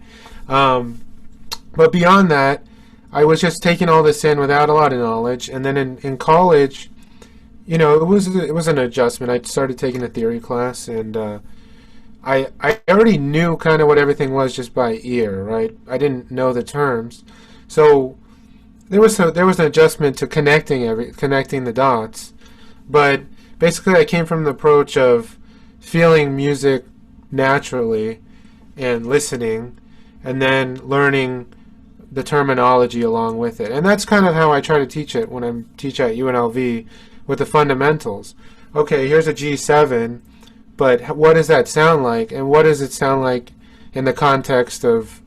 But beyond that, I was just taking all this in without a lot of knowledge. And then in college, it was an adjustment. I started taking a theory class, and I already knew kind of what everything was just by ear, right? I didn't know the terms. So there was an adjustment to connecting the dots. But basically I came from the approach of feeling music naturally and listening, and then learning the terminology along with it. And that's kind of how I try to teach it when I teach at UNLV with the fundamentals. Okay, here's a G7, but what does that sound like? And what does it sound like in the context of,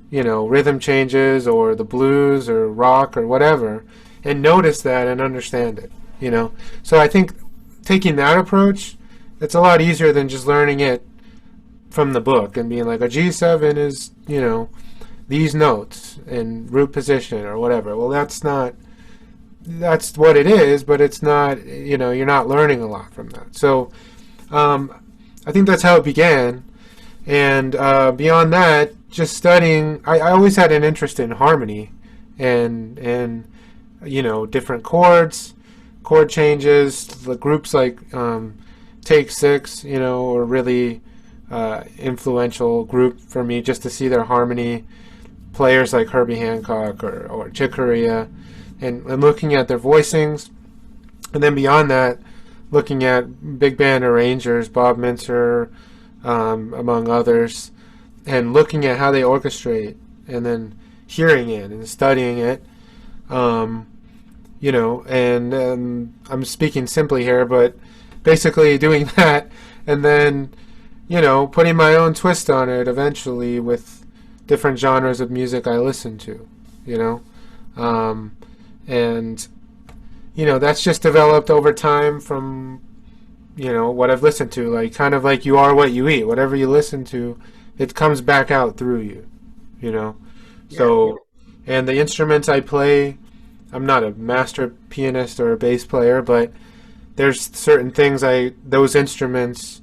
rhythm changes or the blues or rock or whatever? And notice that and understand it, So I think taking that approach, it's a lot easier than just learning it from the book and being like, a G7 is, these notes in root position or whatever. Well, that's not that's what it is, but it's not, you're not learning a lot from that. So I think that's how it began. And beyond that, just studying, I always had an interest in harmony and different chord changes. The groups like Take Six, were really influential group for me, just to see their harmony. Players like Herbie Hancock or Chick Corea, and looking at their voicings. And then beyond that, looking at big band arrangers, Bob Mintzer, among others, and looking at how they orchestrate, and then hearing it and studying it. And I'm speaking simply here, but basically doing that, and then, putting my own twist on it eventually with different genres of music I listen to, and that's just developed over time from what I've listened to, like kind of like you are what you eat. Whatever you listen to, it comes back out through you, So, and the instruments I play, I'm not a master pianist or a bass player, but there's certain things those instruments,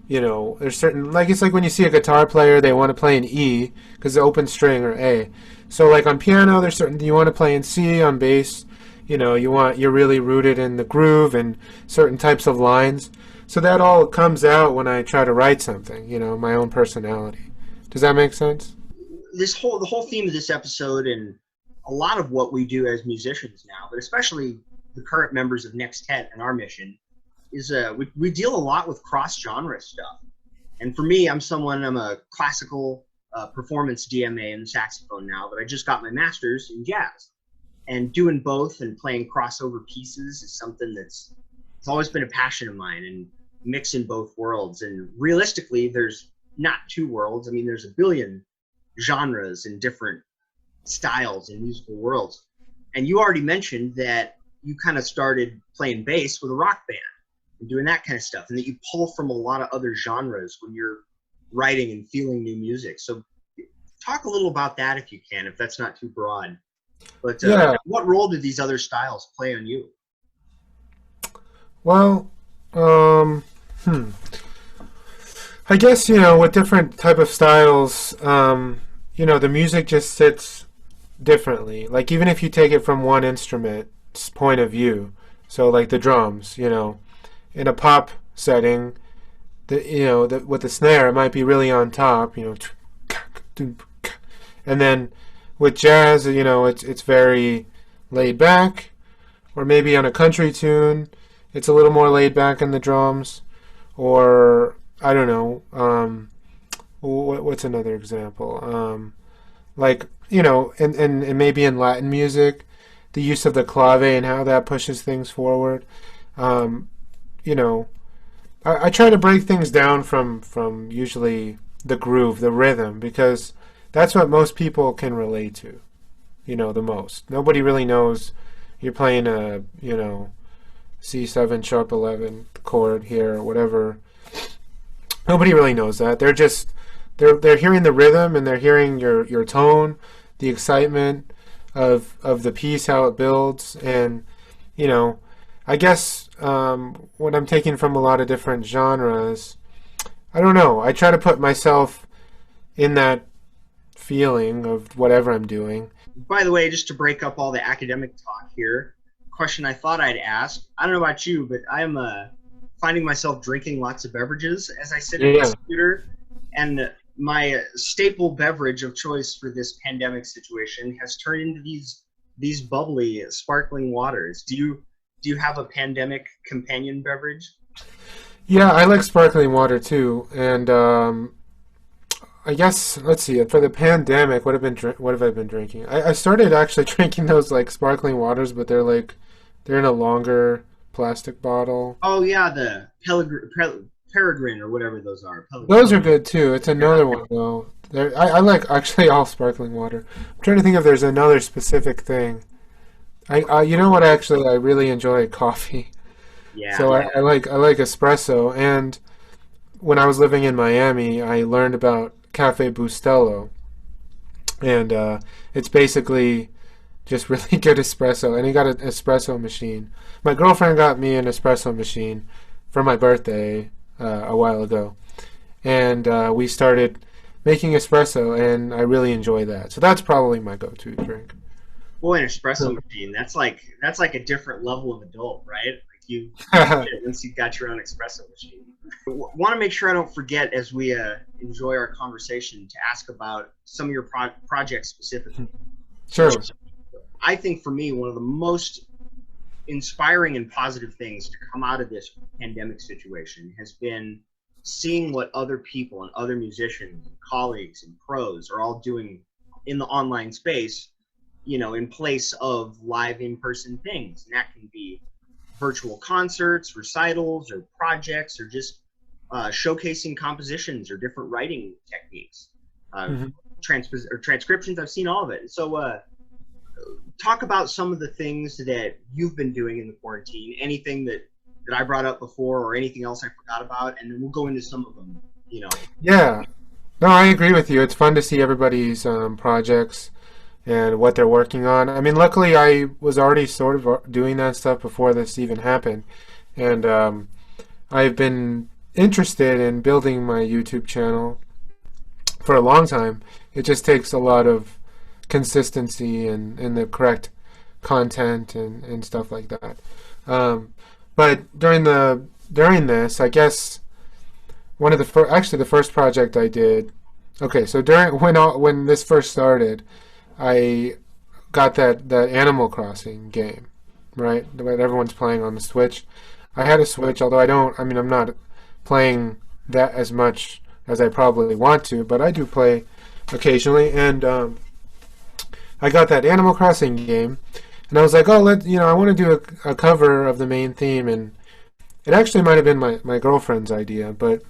there's certain, like, it's like when you see a guitar player, they want to play in E because the open string, or A. So like on piano, there's certain you want to play in C. On bass, you're really rooted in the groove and certain types of lines. So that all comes out when I try to write something, my own personality. Does that make sense? The whole theme of this episode, and a lot of what we do as musicians now, but especially the current members of Nextet and our mission, is we deal a lot with cross-genre stuff. And for me, I'm a classical performance DMA in the saxophone now, but I just got my master's in jazz. And doing both and playing crossover pieces is something it's always been a passion of mine, and mixing both worlds. And realistically, there's not two worlds. I mean, there's a billion genres and different styles and musical worlds. And you already mentioned that you kind of started playing bass with a rock band and doing that kind of stuff, and that you pull from a lot of other genres when you're writing and feeling new music. So talk a little about that if you can, if that's not too broad. But what role did these other styles play on you? Well, I guess, with different type of styles, the music just sits differently. Like, even if you take it from one instrument's point of view, so like the drums, in a pop setting, with the snare, it might be really on top, and then with jazz, it's very laid back, or maybe on a country tune, it's a little more laid back in the drums, or I don't know, what's another example? And maybe in Latin music, the use of the clave and how that pushes things forward. I try to break things down from usually the groove, the rhythm, because that's what most people can relate to, the most. Nobody really knows you're playing a, C7 sharp 11 chord here or whatever. Nobody really knows that. They're hearing the rhythm, and they're hearing your tone, the excitement of the piece, how it builds. And, I guess what I'm taking from a lot of different genres, I don't know. I try to put myself in that feeling of whatever I'm doing. By the way, just to break up all the academic talk here, question I thought I'd ask, I don't know about you, but I'm finding myself drinking lots of beverages as I sit at the computer, and my staple beverage of choice for this pandemic situation has turned into these bubbly, sparkling waters. Do you have a pandemic companion beverage? Yeah, I like sparkling water too, and I guess, let's see, for the pandemic, what have I been drinking? I started actually drinking those like sparkling waters, but they're in a longer plastic bottle. Oh yeah, the Peregrine or whatever those are. Those are good too. It's another one though. I like actually all sparkling water. I'm trying to think if there's another specific thing. You know what? Actually, I really enjoy coffee. Yeah. So I like espresso. And when I was living in Miami, I learned about Cafe Bustelo, and it's basically just really good espresso. And he got an espresso machine. My girlfriend got me an espresso machine for my birthday a while ago. And we started making espresso, and I really enjoy that. So that's probably my go-to drink. Boy, an espresso machine, that's like a different level of adult, right? Like you get it once you've got your own espresso machine. Want to make sure I don't forget as we enjoy our conversation to ask about some of your projects specifically. Sure. So, I think for me, one of the most inspiring and positive things to come out of this pandemic situation has been seeing what other people and other musicians and colleagues and pros are all doing in the online space, you know, in place of live in-person things. And that can be virtual concerts, recitals, or projects, or just showcasing compositions or different writing techniques, transcriptions. I've seen all of it. And so talk about some of the things that you've been doing in the quarantine, anything that I brought up before or anything else I forgot about, and then we'll go into some of them, you know. Yeah. No, I agree with you. It's fun to see everybody's projects and what they're working on. I mean, luckily I was already sort of doing that stuff before this even happened. And I've been interested in building my YouTube channel for a long time. It just takes a lot of consistency and the correct content and stuff like that. But during this, I guess one of the first project I did. Okay, so when this first started, I got that Animal Crossing game, right? That everyone's playing on the Switch. I had a Switch, although I'm not playing that as much as I probably want to, but I do play occasionally. And I got that Animal Crossing game, and I was like, I want to do a cover of the main theme, and it actually might have been my girlfriend's idea, but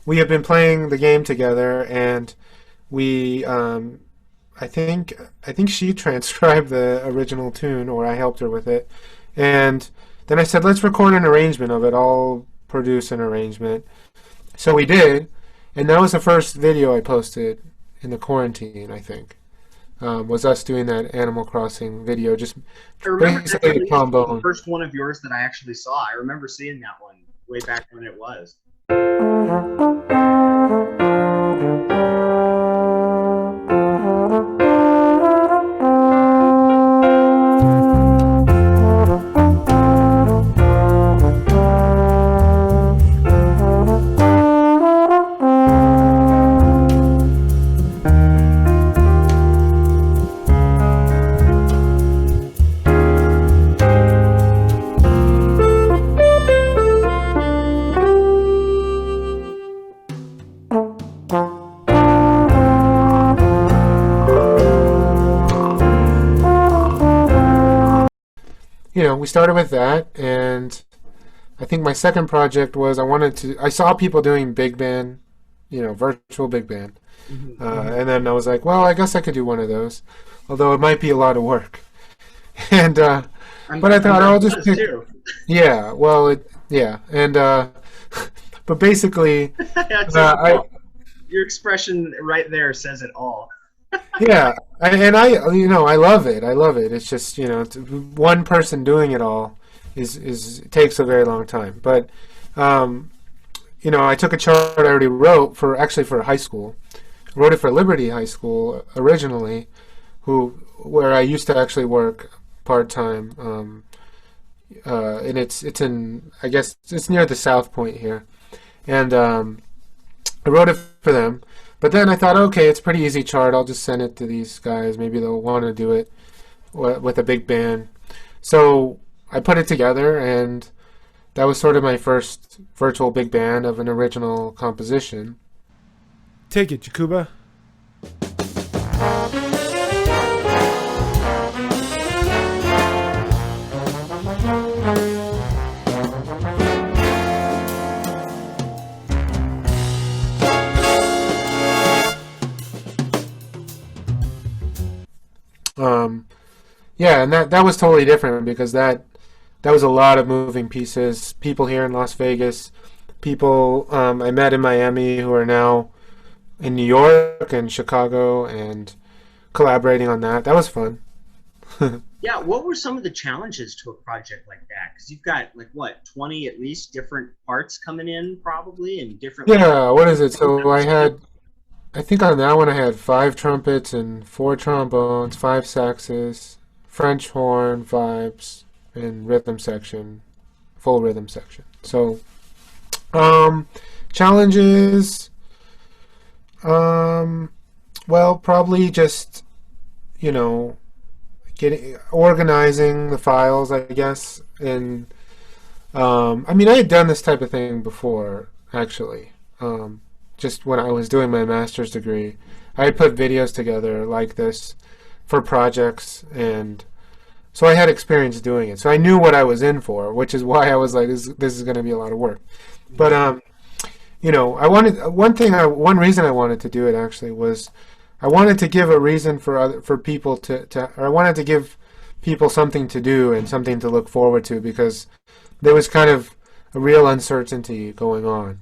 we have been playing the game together, and we, I think she transcribed the original tune, or I helped her with it, and then I said, let's record an arrangement of it. I'll produce an arrangement. So we did, and that was the first video I posted in the quarantine, I think. Was us doing that Animal Crossing video, just basically a trombone. The first one of yours that I actually saw. I remember seeing that one way back when it was. We started with that, and I think my second project was I saw people doing big band, virtual big band, and then I was like, well, I guess I could do one of those, although it might be a lot of work. And but I thought I'll just pick. Yeah, well, but basically, your expression right there says it all. Yeah, and I love it. I love it. It's just one person doing it all it takes a very long time. But I took a chart I already wrote for high school. I wrote it for Liberty High School originally, where I used to actually work part time. And it's in, I guess it's near the South Point here, and I wrote it for them. But then I thought, okay, it's a pretty easy chart. I'll just send it to these guys. Maybe they'll want to do it with a big band. So I put it together, and that was sort of my first virtual big band of an original composition. Take it, Jakuba. Yeah, and that was totally different because that was a lot of moving pieces. People here in Las Vegas, people I met in Miami who are now in New York and Chicago and collaborating on that. That was fun. Yeah, what were some of the challenges to a project like that? Because you've got like what, 20 at least different parts coming in probably and different like Yeah, what is it? So I think on that one I had 5 trumpets and 4 trombones, 5 saxes, French horn, vibes, and rhythm section, full rhythm section. So, um, challenges, um, well, probably just, you know, organizing the files, I guess. And I mean, I had done this type of thing before, actually. Just when I was doing my master's degree, I had put videos together like this for projects, and so I had experience doing it. So I knew what I was in for, which is why I was like, this is going to be a lot of work. But I wanted one reason I wanted to do it actually was I wanted to give a reason for people or I wanted to give people something to do and something to look forward to, because there was kind of a real uncertainty going on,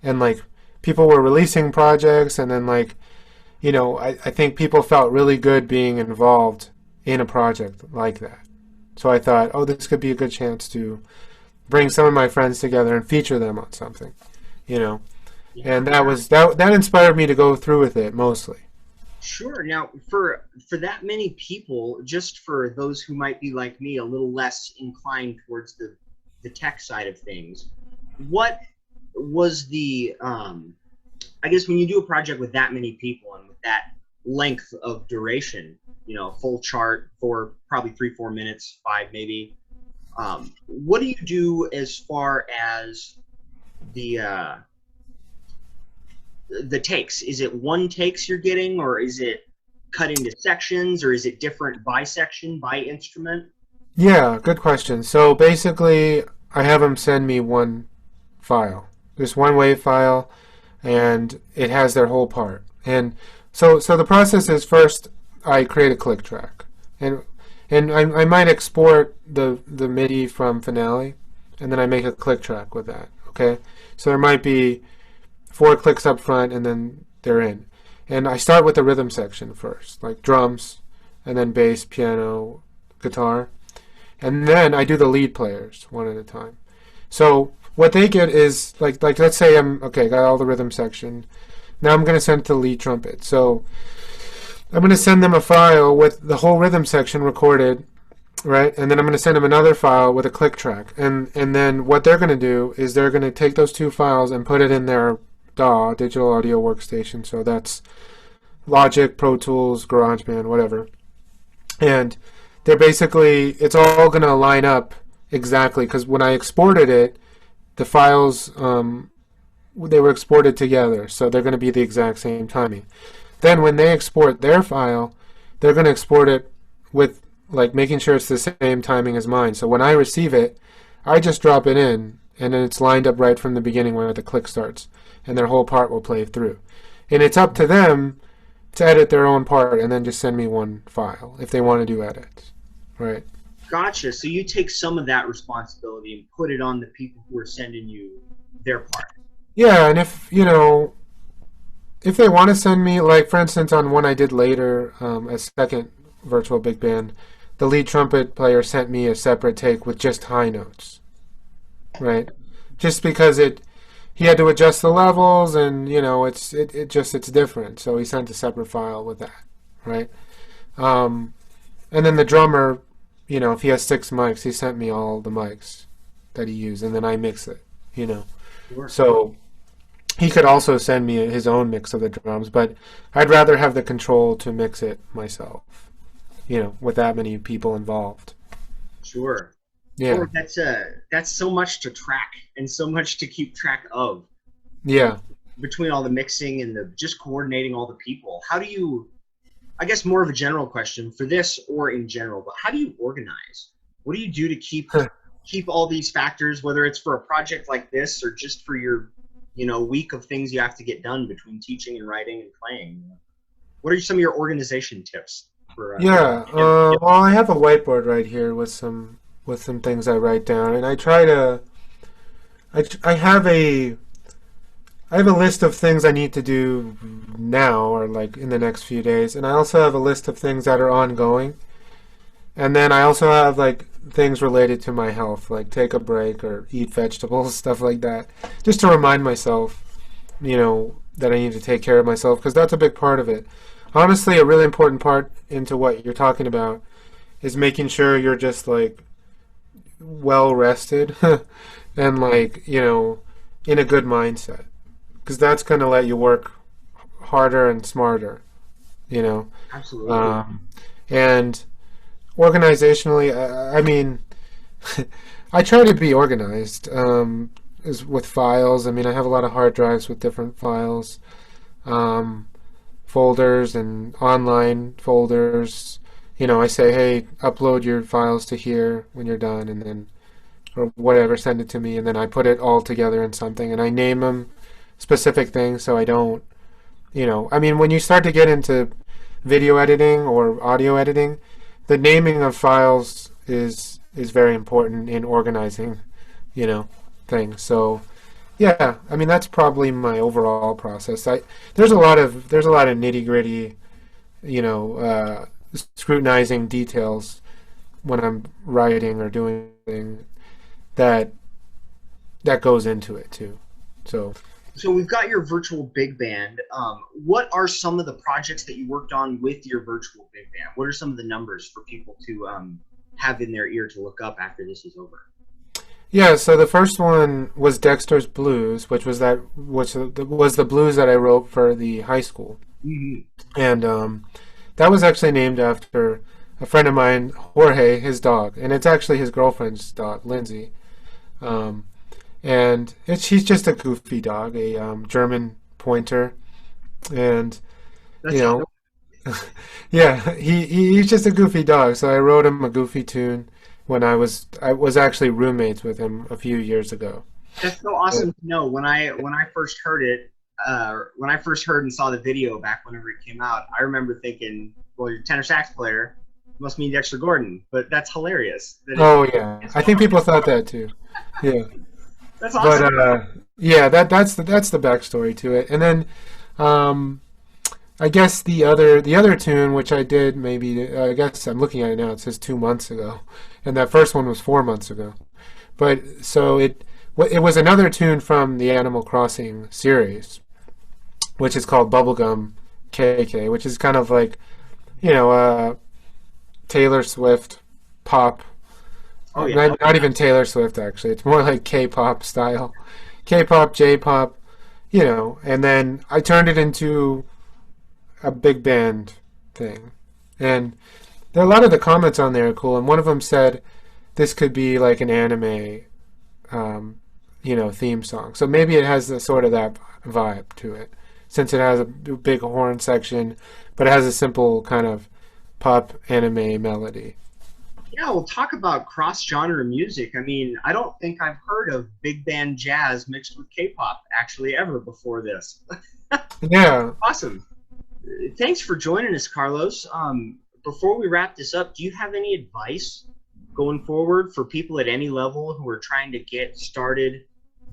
and like people were releasing projects, and then like I think people felt really good being involved in a project like that. So I thought, oh, this could be a good chance to bring some of my friends together and feature them on something, Yeah. And that inspired me to go through with it mostly. Sure. Now, for that many people, just for those who might be like me, a little less inclined towards the tech side of things, what was the I guess when you do a project with that many people and with that length of duration, full chart for probably 3-4 minutes, 5 maybe, what do you do as far as the takes? Is it one takes you're getting, or is it cut into sections, or is it different by section, by instrument? Yeah, good question. So basically, I have them send me one file, just one WAV file, and it has their whole part. And so the process is, first I create a click track, and I might export the MIDI from Finale, and then I make a click track with that. Okay, so there might be 4 clicks up front, and then they're in. And I start with the rhythm section first, like drums, and then bass, piano, guitar, and then I do the lead players one at a time. So what they get is like let's say got all the rhythm section. Now I'm going to send it to the lead trumpet. So I'm going to send them a file with the whole rhythm section recorded, right? And then I'm going to send them another file with a click track. And then what they're going to do is they're going to take those 2 files and put it in their DAW, digital audio workstation. So that's Logic, Pro Tools, GarageBand, whatever. And they're basically, it's all going to line up exactly, because when I exported it, the files, they were exported together, so they're going to be the exact same timing. Then when they export their file, they're going to export it with, like, making sure it's the same timing as mine. So when I receive it, I just drop it in, and then it's lined up right from the beginning where the click starts, and their whole part will play through. And it's up to them to edit their own part and then just send me one file if they want to do edits, right? Gotcha. So you take some of that responsibility and put it on the people who are sending you their part. Yeah, and if they want to send me, like for instance on one I did later, a second virtual big band, the lead trumpet player sent me a separate take with just high notes, right? Just because he had to adjust the levels, and it's different. So he sent a separate file with that, right? And then the drummer, if he has 6 mics, he sent me all the mics that he used, and then I mix it, Sure. So he could also send me his own mix of the drums, but I'd rather have the control to mix it myself, with that many people involved. Sure. Yeah. That's so much to track and so much to keep track of. Yeah. Between all the mixing and just coordinating all the people. How do you, I guess more of a general question for this or in general, but how do you organize? What do you do to keep all these factors, whether it's for a project like this or just for your, week of things you have to get done between teaching and writing and playing? What are some of your organization tips for? Well, I have a whiteboard right here with some things I write down, and I try to. I have a list of things I need to do now or like in the next few days, and I also have a list of things that are ongoing. And then I also have like things related to my health, like take a break or eat vegetables, stuff like that, just to remind myself, that I need to take care of myself, because that's a big part of it. Honestly, a really important part into what you're talking about is making sure you're just like well rested and like, in a good mindset, because that's going to let you work harder and smarter, Absolutely. And organizationally, I mean, I try to be organized with files. I mean, I have a lot of hard drives with different files, folders and online folders. I say, hey, upload your files to here when you're done, and then, or whatever, send it to me, and then I put it all together in something, and I name them specific things so I don't, I mean, when you start to get into video editing or audio editing, the naming of files is very important in organizing, things. So, yeah, I mean that's probably my overall process. There's a lot of nitty gritty, scrutinizing details when I'm writing or doing that goes into it too. So we've got your virtual big band. What are some of the projects that you worked on with your virtual big band? What are some of the numbers for people to have in their ear to look up after this is over? Yeah, so the first one was Dexter's Blues, which was the blues that I wrote for the high school. Mm-hmm. And that was actually named after a friend of mine, Jorge, his dog, and it's actually his girlfriend's dog, Lindsay. And she's just a goofy dog, a German pointer, and yeah, he's just a goofy dog. So I wrote him a goofy tune when I was actually roommates with him a few years ago. That's so awesome to know. When I first heard it, when I first heard and saw the video back whenever it came out, I remember thinking, well, you're a tenor sax player, must mean Dexter Gordon. But that's hilarious. Yeah, I think people thought that too. Yeah. That's awesome. But yeah, that's the backstory to it. And then I guess the other tune, which I did maybe, I guess I'm looking at it now, it says 2 months ago, and that first one was 4 months ago. But so it was another tune from the Animal Crossing series, which is called Bubblegum KK, which is kind of like, Taylor Swift pop. Oh, yeah. Not even Taylor Swift, actually. It's more like K-pop style. K-pop, J-pop, and then I turned it into a big band thing. And a lot of the comments on there are cool, and one of them said this could be like an anime, theme song. So maybe it has sort of that vibe to it, since it has a big horn section, but it has a simple kind of pop anime melody. Yeah, we'll talk about cross-genre music. I mean, I don't think I've heard of big band jazz mixed with K-pop actually ever before this. Yeah. Awesome. Thanks for joining us, Carlos. Before we wrap this up, do you have any advice going forward for people at any level who are trying to get started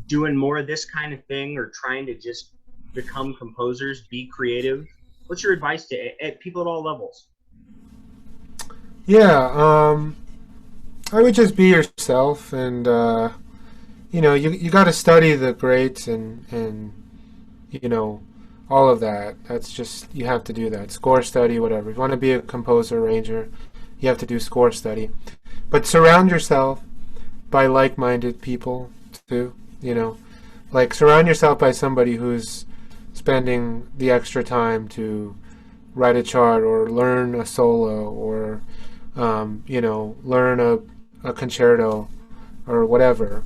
doing more of this kind of thing, or trying to just become composers, be creative? What's your advice to people at all levels? Yeah, I would just be yourself, and you got to study the greats and all of that. That's just, you have to do that. Score study, whatever. If you want to be a composer, arranger, you have to do score study. But surround yourself by like-minded people too. Like surround yourself by somebody who's spending the extra time to write a chart or learn a solo or learn a concerto or whatever.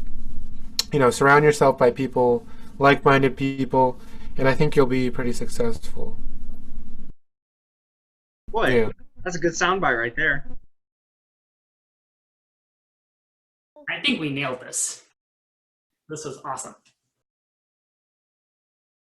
Surround yourself by people, like-minded people, and I think you'll be pretty successful. Boy, yeah. That's a good soundbite right there. I think we nailed this. This was awesome.